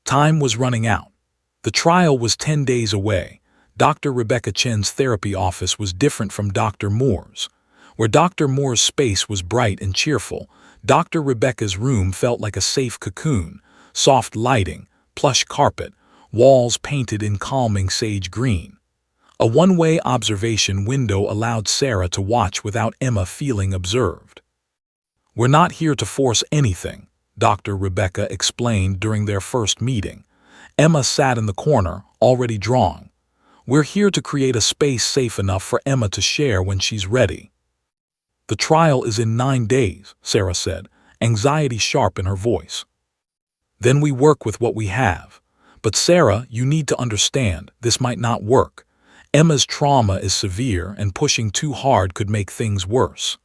Time was running out. The trial was 10 days away. Dr. Rebecca Chen's therapy office was different from Dr. Moore's. Where Dr. Moore's space was bright and cheerful, Dr. Rebecca's room felt like a safe cocoon, soft lighting, plush carpet, walls painted in calming sage green. A one-way observation window allowed Sarah to watch without Emma feeling observed. "We're not here to force anything," Dr. Rebecca explained during their first meeting. Emma sat in the corner, already drawing. "We're here to create a space safe enough for Emma to share when she's ready." "The trial is in 9 days," Sarah said, anxiety sharp in her voice. "Then we work with what we have. But Sarah, you need to understand, this might not work. Emma's trauma is severe and pushing too hard could make things worse."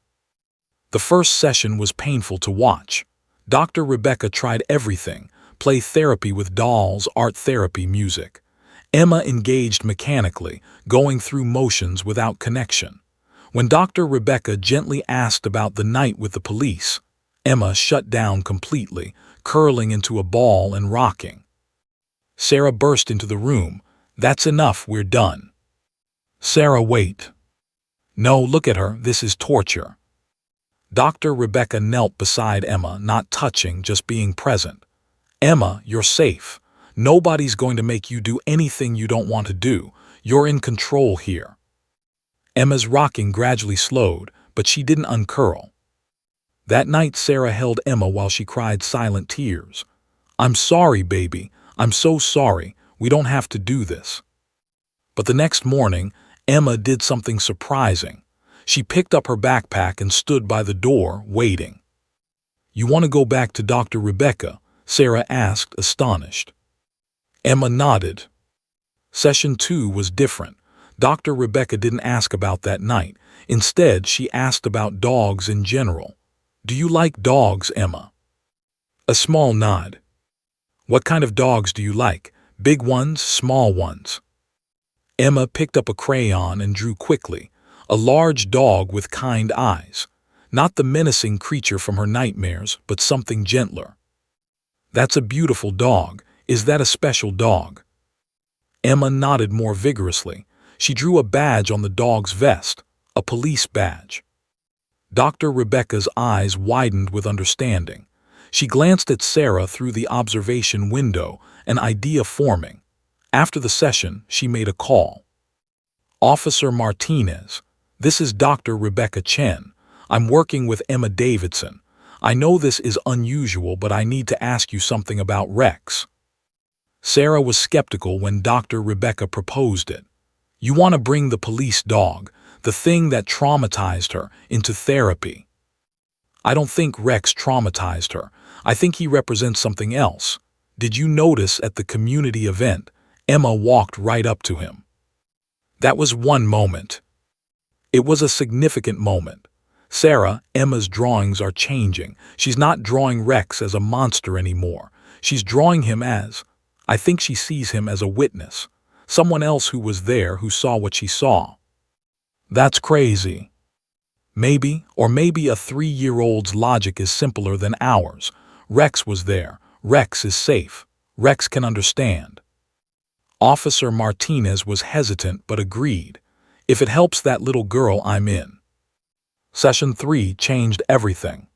The first session was painful to watch. Dr. Rebecca tried everything, play therapy with dolls, art therapy, music. Emma engaged mechanically, going through motions without connection. When Dr. Rebecca gently asked about the night with the police, Emma shut down completely, curling into a ball and rocking. Sarah burst into the room. "That's enough, we're done." "Sarah, wait." "No, look at her, this is torture." Dr. Rebecca knelt beside Emma, not touching, just being present. "Emma, you're safe. Nobody's going to make you do anything you don't want to do. You're in control here." Emma's rocking gradually slowed, but she didn't uncurl. That night, Sarah held Emma while she cried silent tears. "I'm sorry, baby. I'm so sorry. We don't have to do this." But the next morning, Emma did something surprising. She picked up her backpack and stood by the door, waiting. "You want to go back to Dr. Rebecca?" Sarah asked, astonished. Emma nodded. Session 2 was different. Dr. Rebecca didn't ask about that night. Instead, she asked about dogs in general. Do you like dogs, Emma? A small nod. What kind of dogs do you like? Big ones, small ones? Emma picked up a crayon and drew quickly, a large dog with kind eyes. Not the menacing creature from her nightmares, but something gentler. That's a beautiful dog. Is that a special dog? Emma nodded more vigorously. She drew a badge on the dog's vest, a police badge. Dr. Rebecca's eyes widened with understanding. She glanced at Sarah through the observation window, an idea forming. After the session, she made a call. Officer Martinez, this is Dr. Rebecca Chen. I'm working with Emma Davidson. I know this is unusual, but I need to ask you something about Rex. Sarah was skeptical when Dr. Rebecca proposed it. You want to bring the police dog, the thing that traumatized her, into therapy. I don't think Rex traumatized her. I think he represents something else. Did you notice at the community event, Emma walked right up to him? That was one moment. It was a significant moment. Sarah, Emma's drawings are changing. She's not drawing Rex as a monster anymore. She's drawing him as, I think she sees him as a witness, someone else who was there who saw what she saw. That's crazy. Maybe, or maybe a 3-year-old's logic is simpler than ours. Rex was there. Rex is safe. Rex can understand. Officer Martinez was hesitant but agreed. If it helps that little girl, I'm in. Session 3 changed everything.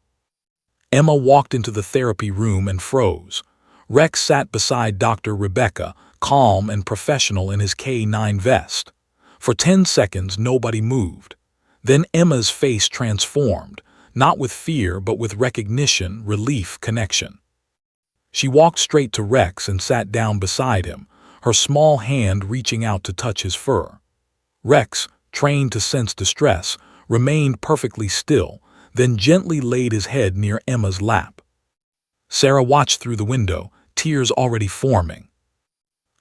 Emma walked into the therapy room and froze. Rex sat beside Dr. Rebecca, calm and professional in his K9 vest. For 10 seconds, nobody moved. Then Emma's face transformed, not with fear but with recognition, relief, connection. She walked straight to Rex and sat down beside him, her small hand reaching out to touch his fur. Rex, trained to sense distress, remained perfectly still, then gently laid his head near Emma's lap. Sarah watched through the window, tears already forming.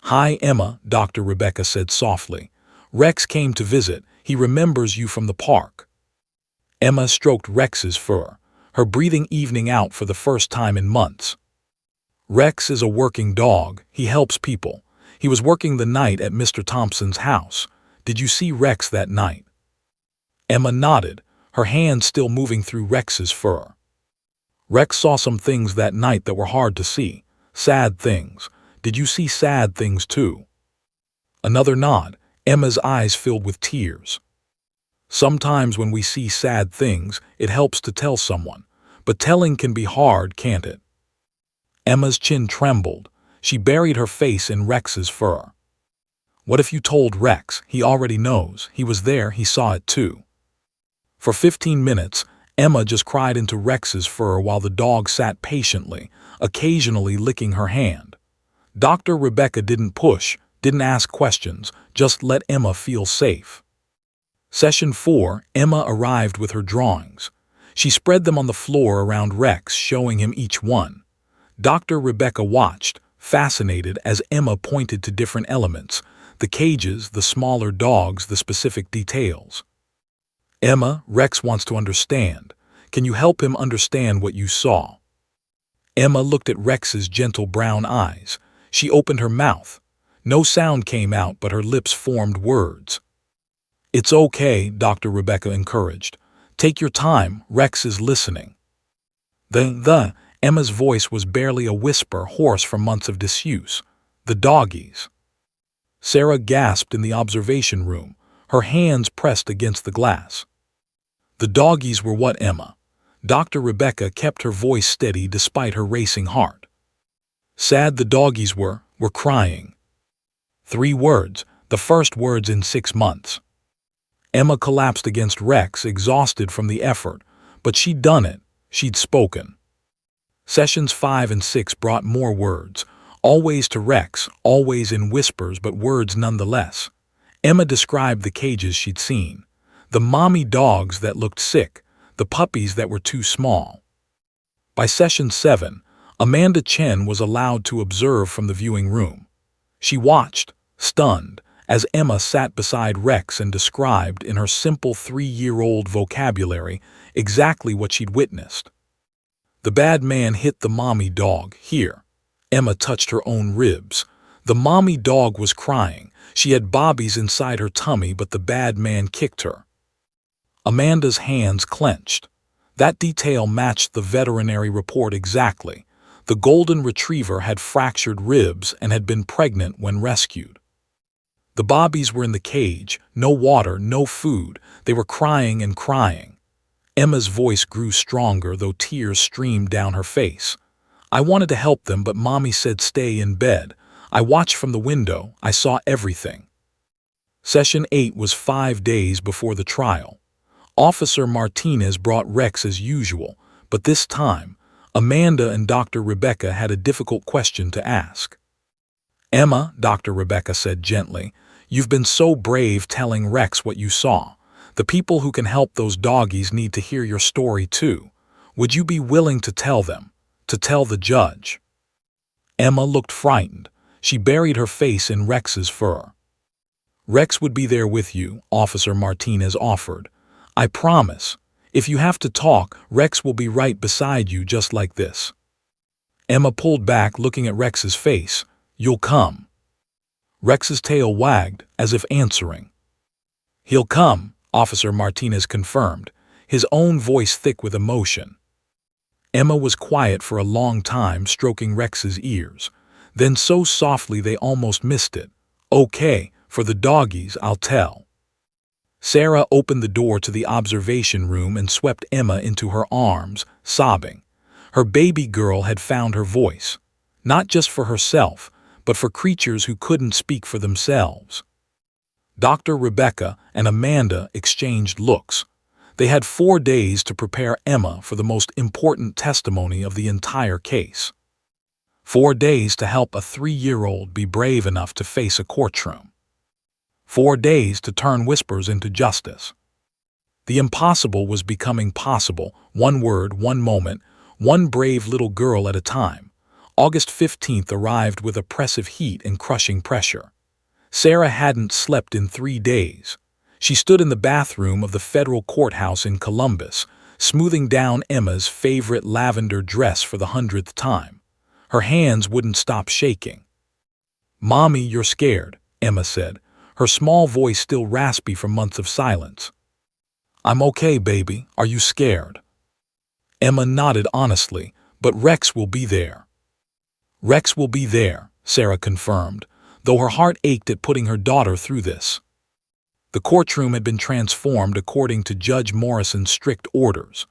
Hi, Emma, Dr. Rebecca said softly. Rex came to visit. He remembers you from the park. Emma stroked Rex's fur, her breathing evening out for the first time in months. Rex is a working dog. He helps people. He was working the night at Mr. Thompson's house. Did you see Rex that night? Emma nodded, her hand still moving through Rex's fur. Rex saw some things that night that were hard to see. Sad things. Did you see sad things too? Another nod, Emma's eyes filled with tears. Sometimes when we see sad things, it helps to tell someone, but telling can be hard, can't it? Emma's chin trembled. She buried her face in Rex's fur. What if you told Rex? He already knows. He was there, he saw it too. For 15 minutes, Emma just cried into Rex's fur while the dog sat patiently, occasionally licking her hand. Dr. Rebecca didn't push, didn't ask questions, just let Emma feel safe. Session 4, Emma arrived with her drawings. She spread them on the floor around Rex, showing him each one. Dr. Rebecca watched, fascinated as Emma pointed to different elements, the cages, the smaller dogs, the specific details. Emma, Rex wants to understand. Can you help him understand what you saw? Emma looked at Rex's gentle brown eyes. She opened her mouth. No sound came out, but her lips formed words. It's okay, Dr. Rebecca encouraged. Take your time, Rex is listening. Emma's voice was barely a whisper, hoarse from months of disuse. The doggies. Sarah gasped in the observation room, her hands pressed against the glass. The doggies were what, Emma? Dr. Rebecca kept her voice steady despite her racing heart. Sad the doggies were crying. 3 words, the first words in 6 months. Emma collapsed against Rex, exhausted from the effort, but she'd done it, she'd spoken. Sessions 5 and 6 brought more words, always to Rex, always in whispers but words nonetheless. Emma described the cages she'd seen, the mommy dogs that looked sick, the puppies that were too small. By session 7, Amanda Chen was allowed to observe from the viewing room. She watched, stunned, as Emma sat beside Rex and described in her simple 3-year-old vocabulary exactly what she'd witnessed. The bad man hit the mommy dog. Here. Emma touched her own ribs. The mommy dog was crying. She had bobbies inside her tummy, but the bad man kicked her. Amanda's hands clenched. That detail matched the veterinary report exactly. The golden retriever had fractured ribs and had been pregnant when rescued. The bobbies were in the cage, no water, no food. They were crying and crying. Emma's voice grew stronger, though tears streamed down her face. I wanted to help them, but Mommy said stay in bed. I watched from the window. I saw everything. Session 8 was 5 days before the trial. Officer Martinez brought Rex as usual, but this time, Amanda and Dr. Rebecca had a difficult question to ask. Emma, Dr. Rebecca said gently, you've been so brave telling Rex what you saw. The people who can help those doggies need to hear your story too. Would you be willing to tell them? To tell the judge? Emma looked frightened. She buried her face in Rex's fur. Rex would be there with you, Officer Martinez offered. I promise. If you have to talk, Rex will be right beside you just like this. Emma pulled back, looking at Rex's face. You'll come. Rex's tail wagged, as if answering. He'll come, Officer Martinez confirmed, his own voice thick with emotion. Emma was quiet for a long time, stroking Rex's ears. Then so softly they almost missed it. Okay, for the doggies, I'll tell. Sarah opened the door to the observation room and swept Emma into her arms, sobbing. Her baby girl had found her voice, not just for herself, but for creatures who couldn't speak for themselves. Dr. Rebecca and Amanda exchanged looks. They had 4 days to prepare Emma for the most important testimony of the entire case. 4 days to help a 3-year-old be brave enough to face a courtroom. 4 days to turn whispers into justice. The impossible was becoming possible, one word, one moment, one brave little girl at a time. August 15th arrived with oppressive heat and crushing pressure. Sarah hadn't slept in 3 days. She stood in the bathroom of the federal courthouse in Columbus, smoothing down Emma's favorite lavender dress for the 100th time. Her hands wouldn't stop shaking. Mommy, you're scared, Emma said, her small voice still raspy from months of silence. I'm okay, baby. Are you scared? Emma nodded honestly, but Rex will be there. Rex will be there, Sarah confirmed, though her heart ached at putting her daughter through this. The courtroom had been transformed according to Judge Morrison's strict orders.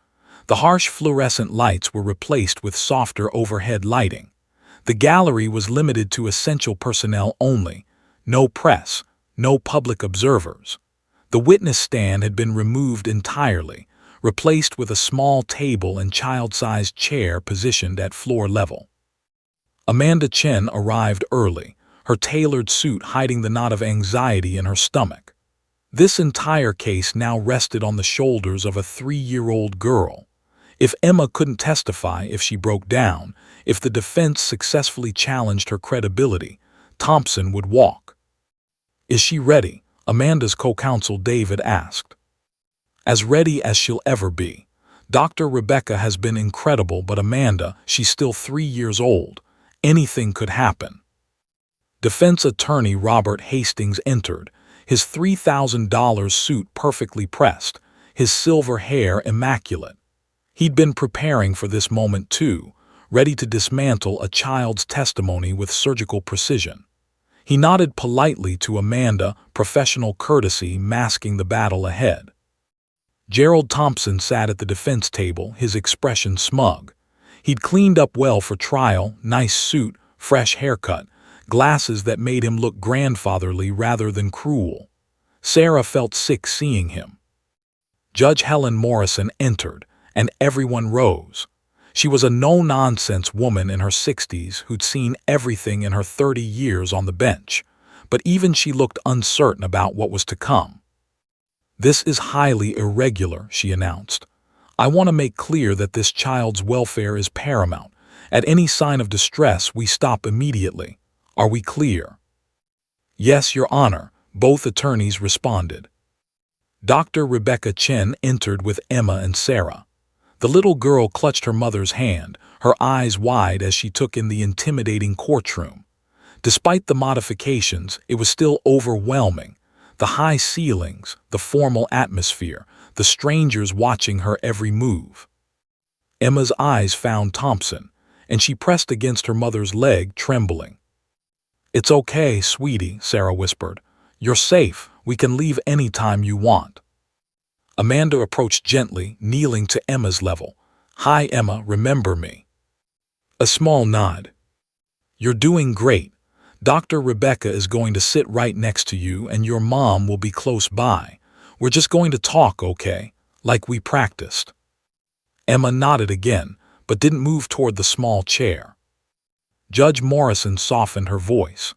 The harsh fluorescent lights were replaced with softer overhead lighting. The gallery was limited to essential personnel only, no press, no public observers. The witness stand had been removed entirely, replaced with a small table and child-sized chair positioned at floor level. Amanda Chen arrived early, her tailored suit hiding the knot of anxiety in her stomach. This entire case now rested on the shoulders of a 3-year-old girl. If Emma couldn't testify, if she broke down, if the defense successfully challenged her credibility, Thompson would walk. Is she ready? Amanda's co-counsel David asked. As ready as she'll ever be. Dr. Rebecca has been incredible, but Amanda, she's still 3 years old. Anything could happen. Defense attorney Robert Hastings entered, his $3,000 suit perfectly pressed, his silver hair immaculate. He'd been preparing for this moment too, ready to dismantle a child's testimony with surgical precision. He nodded politely to Amanda, professional courtesy masking the battle ahead. Gerald Thompson sat at the defense table, his expression smug. He'd cleaned up well for trial, nice suit, fresh haircut, glasses that made him look grandfatherly rather than cruel. Sarah felt sick seeing him. Judge Helen Morrison entered, and everyone rose. She was a no-nonsense woman in her 60s who'd seen everything in her 30 years on the bench, but even she looked uncertain about what was to come. This is highly irregular, she announced. I want to make clear that this child's welfare is paramount. At any sign of distress, we stop immediately. Are we clear? Yes, Your Honor, both attorneys responded. Dr. Rebecca Chen entered with Emma and Sarah. The little girl clutched her mother's hand, her eyes wide as she took in the intimidating courtroom. Despite the modifications, it was still overwhelming. The high ceilings, the formal atmosphere, the strangers watching her every move. Emma's eyes found Thompson, and she pressed against her mother's leg, trembling. "It's okay, sweetie," Sarah whispered. "You're safe. We can leave any time you want." Amanda approached gently, kneeling to Emma's level. "Hi, Emma, remember me?" A small nod. "You're doing great. Dr. Rebecca is going to sit right next to you, and your mom will be close by. We're just going to talk, okay? Like we practiced." Emma nodded again, but didn't move toward the small chair. Judge Morrison softened her voice.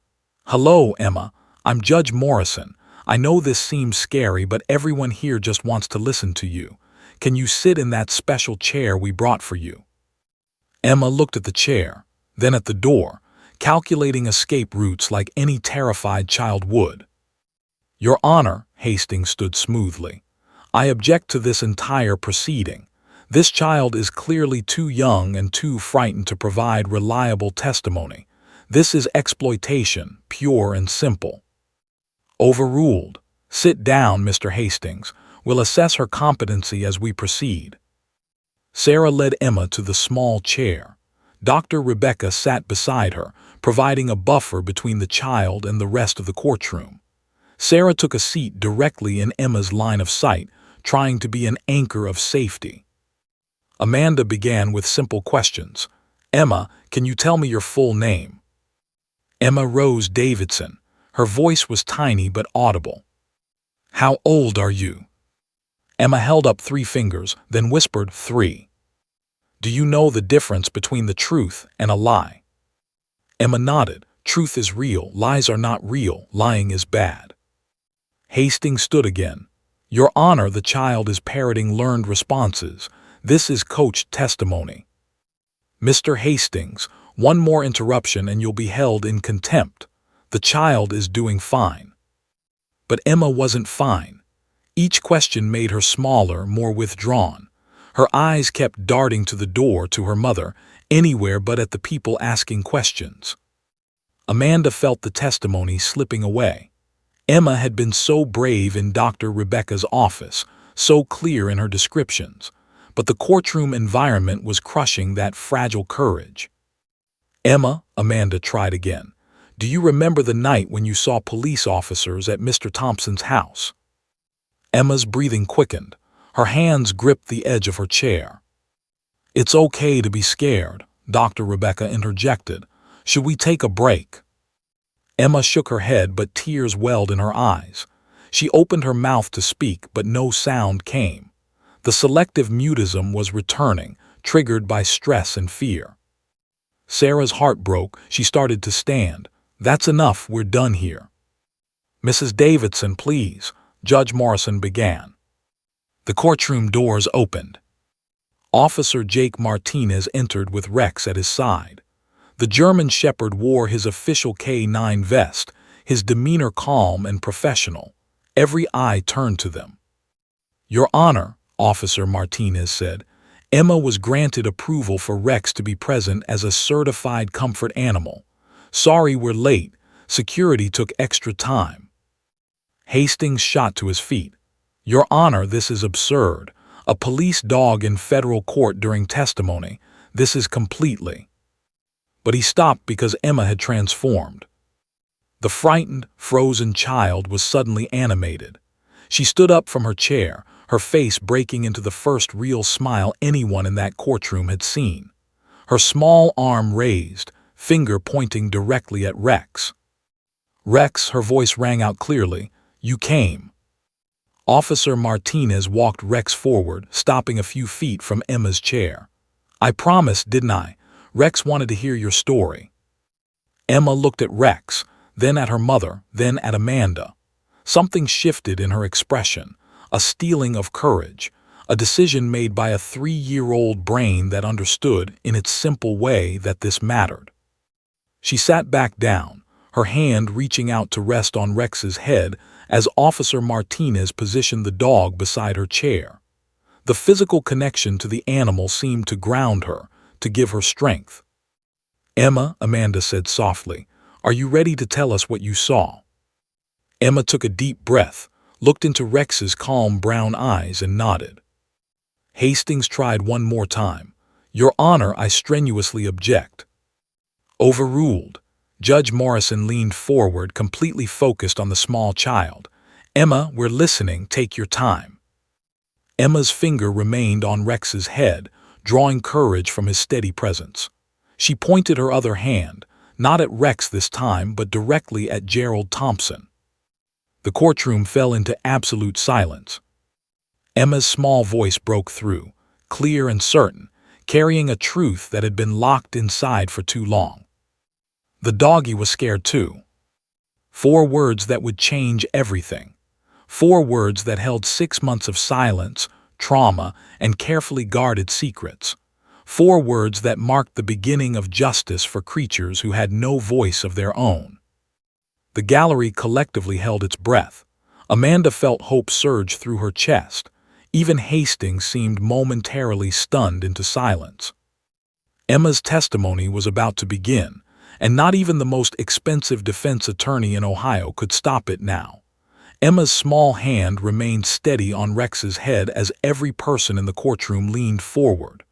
"Hello, Emma. I'm Judge Morrison. I know this seems scary, but everyone here just wants to listen to you. Can you sit in that special chair we brought for you?" Emma looked at the chair, then at the door, calculating escape routes like any terrified child would. "Your Honor," Hastings stood smoothly, "I object to this entire proceeding. This child is clearly too young and too frightened to provide reliable testimony. This is exploitation, pure and simple." "Overruled. Sit down, Mr. Hastings. We'll assess her competency as we proceed." Sarah led Emma to the small chair. Dr. Rebecca sat beside her, providing a buffer between the child and the rest of the courtroom. Sarah took a seat directly in Emma's line of sight, trying to be an anchor of safety. Amanda began with simple questions. "Emma, can you tell me your full name?" Emma Rose Davidson. Her voice was tiny but audible. "How old are you?" Emma held up 3 fingers, then whispered 3. "Do you know the difference between the truth and a lie?" Emma nodded. "Truth is real, lies are not real, lying is bad." Hastings stood again. "Your Honor, the child is parroting learned responses. This is coached testimony." "Mr. Hastings, one more interruption and you'll be held in contempt. The child is doing fine." But Emma wasn't fine. Each question made her smaller, more withdrawn. Her eyes kept darting to the door, to her mother, anywhere but at the people asking questions. Amanda felt the testimony slipping away. Emma had been so brave in Dr. Rebecca's office, so clear in her descriptions, but the courtroom environment was crushing that fragile courage. "Emma," Amanda tried again, "do you remember the night when you saw police officers at Mr. Thompson's house?" Emma's breathing quickened. Her hands gripped the edge of her chair. "It's okay to be scared," Dr. Rebecca interjected. "Should we take a break?" Emma shook her head, but tears welled in her eyes. She opened her mouth to speak, but no sound came. The selective mutism was returning, triggered by stress and fear. Sarah's heart broke. She started to stand. "That's enough, we're done here." "Mrs. Davidson, please," Judge Morrison began. The courtroom doors opened. Officer Jake Martinez entered with Rex at his side. The German Shepherd wore his official K9 vest, his demeanor calm and professional. Every eye turned to them. "Your Honor," Officer Martinez said, "Emma was granted approval for Rex to be present as a certified comfort animal. Sorry we're late. Security took extra time." Hastings shot to his feet. "Your Honor, this is absurd. A police dog in federal court during testimony. This is completely—" But he stopped because Emma had transformed. The frightened, frozen child was suddenly animated. She stood up from her chair, her face breaking into the first real smile anyone in that courtroom had seen. Her small arm raised, finger pointing directly at Rex. "Rex," her voice rang out clearly, "you came." Officer Martinez walked Rex forward, stopping a few feet from Emma's chair. "I promised, didn't I? Rex wanted to hear your story." Emma looked at Rex, then at her mother, then at Amanda. Something shifted in her expression, a steeling of courage, a decision made by a 3-year-old brain that understood, in its simple way, that this mattered. She sat back down, her hand reaching out to rest on Rex's head as Officer Martinez positioned the dog beside her chair. The physical connection to the animal seemed to ground her, to give her strength. "Emma," Amanda said softly, "are you ready to tell us what you saw?" Emma took a deep breath, looked into Rex's calm brown eyes and nodded. Hastings tried one more time. "Your Honor, I strenuously object." Overruled. Judge Morrison leaned forward, completely focused on the small child. "Emma, we're listening. Take your time." Emma's finger remained on Rex's head, drawing courage from his steady presence. She pointed her other hand, not at Rex this time, but directly at Gerald Thompson. The courtroom fell into absolute silence. Emma's small voice broke through, clear and certain, carrying a truth that had been locked inside for too long. The doggy was scared too. 4 words that would change everything. 4 words that held 6 months of silence, trauma, and carefully guarded secrets. 4 words that marked the beginning of justice for creatures who had no voice of their own. The gallery collectively held its breath. Amanda felt hope surge through her chest. Even Hastings seemed momentarily stunned into silence. Emma's testimony was about to begin, and not even the most expensive defense attorney in Ohio could stop it now. Emma's small hand remained steady on Rex's head as every person in the courtroom leaned forward.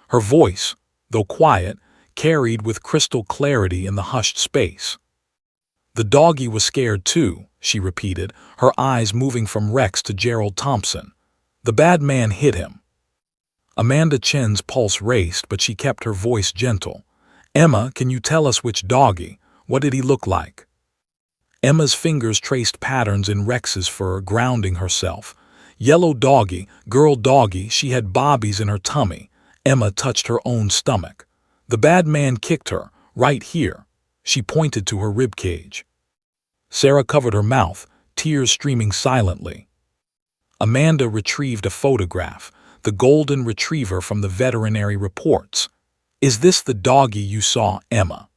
Her voice, though quiet, carried with crystal clarity in the hushed space. "The doggy was scared too," she repeated, her eyes moving from Rex to Gerald Thompson. "The bad man hit him." Amanda Chen's pulse raced, but she kept her voice gentle. "Emma, can you tell us which doggy? What did he look like?" Emma's fingers traced patterns in Rex's fur, grounding herself. "Yellow doggy, girl doggy, she had bobbies in her tummy." Emma touched her own stomach. "The bad man kicked her, right here." She pointed to her ribcage. Sarah covered her mouth, tears streaming silently. Amanda retrieved a photograph, the golden retriever from the veterinary reports. "Is this the doggy you saw, Emma?"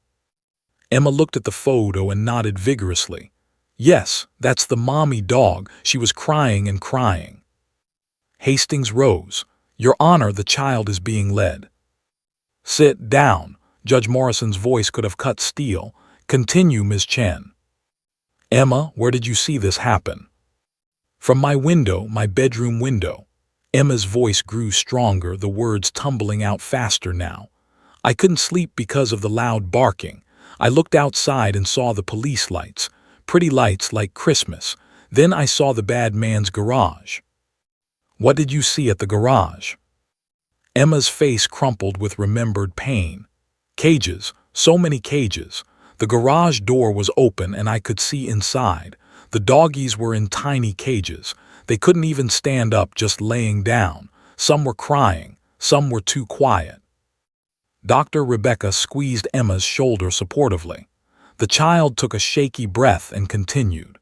Emma looked at the photo and nodded vigorously. "Yes, that's the mommy dog. She was crying and crying." Hastings rose. "Your Honor, the child is being led." "Sit down." Judge Morrison's voice could have cut steel. "Continue, Ms. Chen." "Emma, where did you see this happen?" "From my window, my bedroom window." Emma's voice grew stronger, the words tumbling out faster now. "I couldn't sleep because of the loud barking. I looked outside and saw the police lights, pretty lights like Christmas. Then I saw the bad man's garage." "What did you see at the garage?" Emma's face crumpled with remembered pain. "Cages, so many cages. The garage door was open and I could see inside. The doggies were in tiny cages. They couldn't even stand up, just laying down. Some were crying, some were too quiet." Dr. Rebecca squeezed Emma's shoulder supportively. The child took a shaky breath and continued.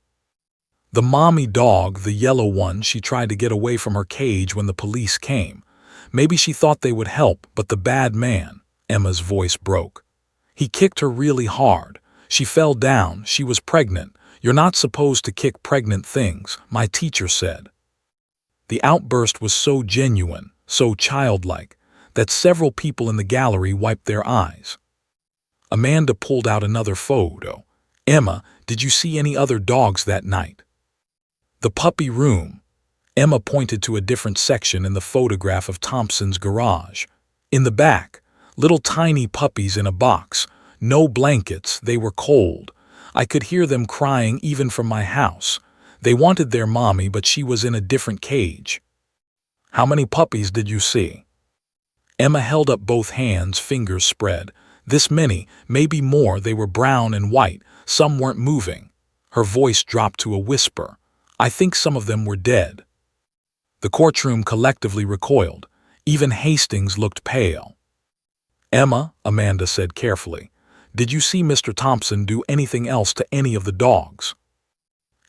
"The mommy dog, the yellow one, she tried to get away from her cage when the police came. Maybe she thought they would help, but the bad man," Emma's voice broke. "He kicked her really hard. She fell down. She was pregnant. You're not supposed to kick pregnant things, my teacher said." The outburst was so genuine, so childlike, that several people in the gallery wiped their eyes. Amanda pulled out another photo. "Emma, did you see any other dogs that night?" "The puppy room." Emma pointed to a different section in the photograph of Thompson's garage. "In the back, little tiny puppies in a box. No blankets, they were cold. I could hear them crying even from my house. They wanted their mommy, but she was in a different cage." "How many puppies did you see?" Emma held up both hands, fingers spread. "This many, maybe more. They were brown and white. Some weren't moving." Her voice dropped to a whisper. "I think some of them were dead." The courtroom collectively recoiled. Even Hastings looked pale. "Emma," Amanda said carefully, "did you see Mr. Thompson do anything else to any of the dogs?"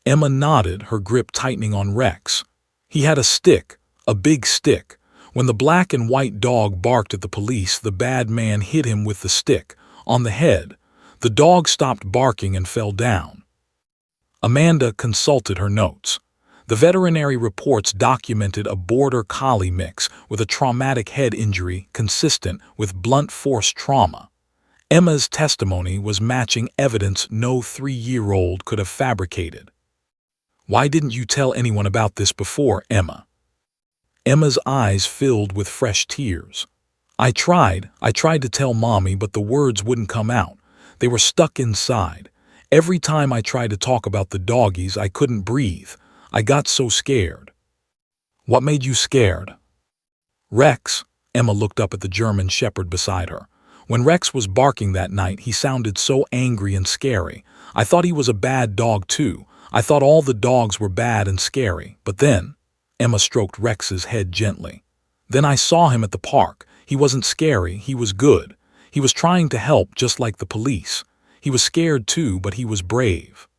Emma nodded, her grip tightening on Rex. "He had a stick, a big stick. When the black and white dog barked at the police, the bad man hit him with the stick, on the head. The dog stopped barking and fell down." Amanda consulted her notes. The veterinary reports documented a border collie mix with a traumatic head injury consistent with blunt force trauma. Emma's testimony was matching evidence no 3-year-old could have fabricated. "Why didn't you tell anyone about this before, Emma?" Emma's eyes filled with fresh tears. I tried to tell Mommy, but the words wouldn't come out. They were stuck inside. Every time I tried to talk about the doggies, I couldn't breathe. I got so scared." "What made you scared?" "Rex." Emma looked up at the German Shepherd beside her. "When Rex was barking that night, he sounded so angry and scary. I thought he was a bad dog too. I thought all the dogs were bad and scary. But then," Emma stroked Rex's head gently, "then I saw him at the park. He wasn't scary, he was good. He was trying to help just like the police. He was scared too, but he was brave."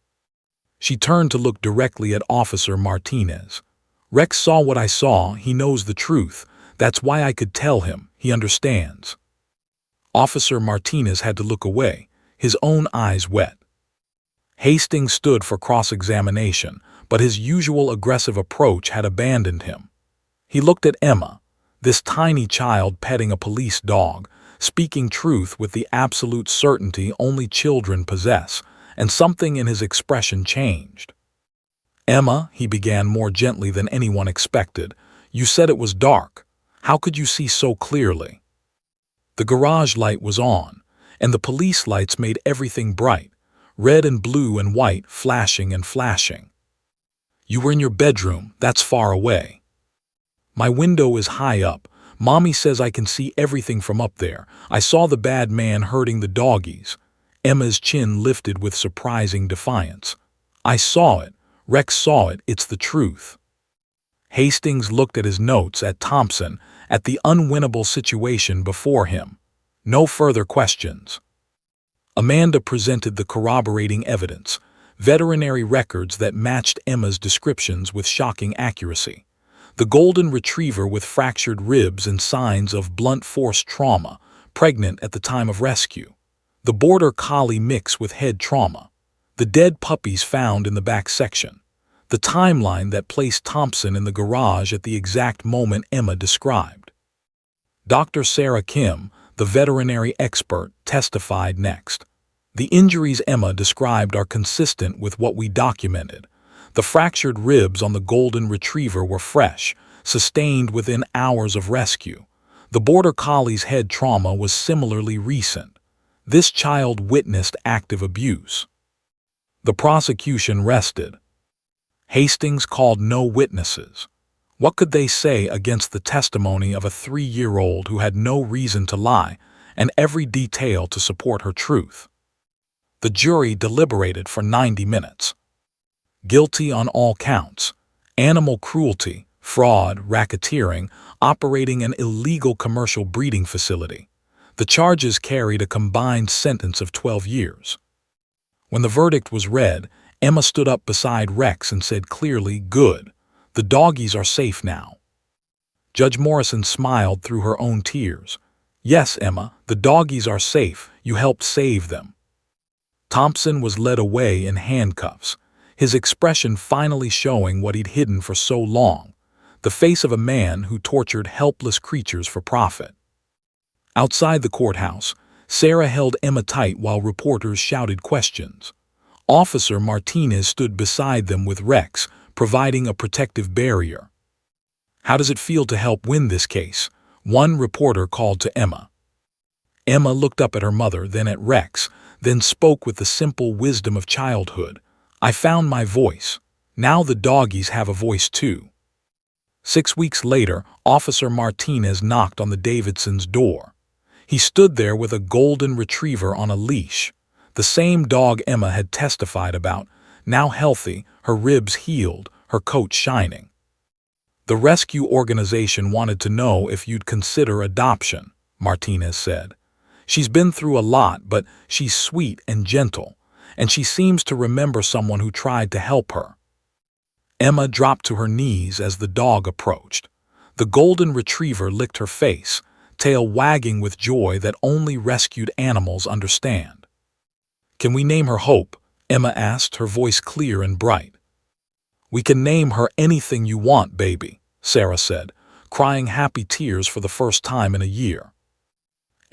She turned to look directly at Officer Martinez. "Rex saw what I saw. He knows the truth. That's why I could tell him. He understands." Officer Martinez had to look away, his own eyes wet. Hastings stood for cross-examination, but his usual aggressive approach had abandoned him. He looked at Emma, this tiny child petting a police dog, speaking truth with the absolute certainty only children possess, and something in his expression changed. "Emma," he began more gently than anyone expected, "you said it was dark. How could you see so clearly?" The garage light was on, and the police lights made everything bright, red and blue and white, flashing and flashing. "You were in your bedroom, that's far away." "My window is high up. Mommy says I can see everything from up there. I saw the bad man hurting the doggies." Emma's chin lifted with surprising defiance. "I saw it. Rex saw it. It's the truth." Hastings looked at his notes, at Thompson, at the unwinnable situation before him. No further questions. Amanda presented the corroborating evidence, veterinary records that matched Emma's descriptions with shocking accuracy. The golden retriever with fractured ribs and signs of blunt force trauma, pregnant at the time of rescue. The border collie mix with head trauma. The dead puppies found in the back section. The timeline that placed Thompson in the garage at the exact moment Emma described. Dr. Sarah Kim, the veterinary expert, testified next. "The injuries Emma described are consistent with what we documented. The fractured ribs on the golden retriever were fresh, sustained within hours of rescue. The border collie's head trauma was similarly recent. This child witnessed active abuse." The prosecution rested. Hastings called no witnesses. What could they say against the testimony of a 3-year-old who had no reason to lie and every detail to support her truth? The jury deliberated for 90 minutes. Guilty on all counts: animal cruelty, fraud, racketeering, operating an illegal commercial breeding facility. The charges carried a combined sentence of 12 years. When the verdict was read, Emma stood up beside Rex and said clearly, "Good. The doggies are safe now." Judge Morrison smiled through her own tears. "Yes, Emma, the doggies are safe. You helped save them." Thompson was led away in handcuffs, his expression finally showing what he'd hidden for so long, the face of a man who tortured helpless creatures for profit. Outside the courthouse, Sarah held Emma tight while reporters shouted questions. Officer Martinez stood beside them with Rex, providing a protective barrier. "How does it feel to help win this case?" one reporter called to Emma. Emma looked up at her mother, then at Rex, then spoke with the simple wisdom of childhood. "I found my voice. Now the doggies have a voice too." 6 weeks later, Officer Martinez knocked on the Davidsons' door. He stood there with a golden retriever on a leash, the same dog Emma had testified about, now healthy, her ribs healed, her coat shining. "The rescue organization wanted to know if you'd consider adoption," Martinez said. "She's been through a lot, but she's sweet and gentle, and she seems to remember someone who tried to help her." Emma dropped to her knees as the dog approached. The golden retriever licked her face, tail wagging with joy that only rescued animals understand. "Can we name her Hope?" Emma asked, her voice clear and bright. "We can name her anything you want, baby," Sarah said, crying happy tears for the first time in a year.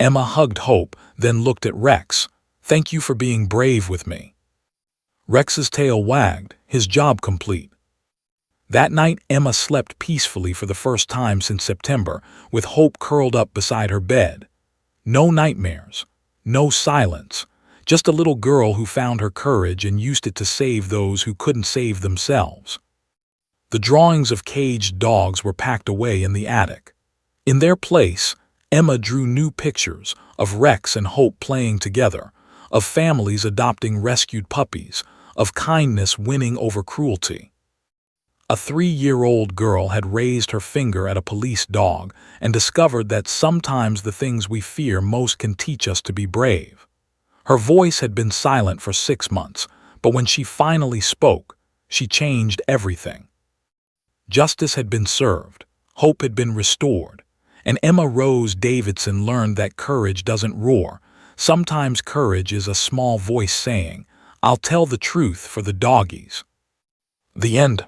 Emma hugged Hope, then looked at Rex. "Thank you for being brave with me." Rex's tail wagged, his job complete. That night, Emma slept peacefully for the first time since September, with Hope curled up beside her bed. No nightmares, no silence, just a little girl who found her courage and used it to save those who couldn't save themselves. The drawings of caged dogs were packed away in the attic. In their place, Emma drew new pictures of Rex and Hope playing together, of families adopting rescued puppies, of kindness winning over cruelty. A 3-year-old girl had raised her finger at a police dog and discovered that sometimes the things we fear most can teach us to be brave. Her voice had been silent for 6 months, but when she finally spoke, she changed everything. Justice had been served, hope had been restored, and Emma Rose Davidson learned that courage doesn't roar. Sometimes courage is a small voice saying, "I'll tell the truth for the doggies." The end.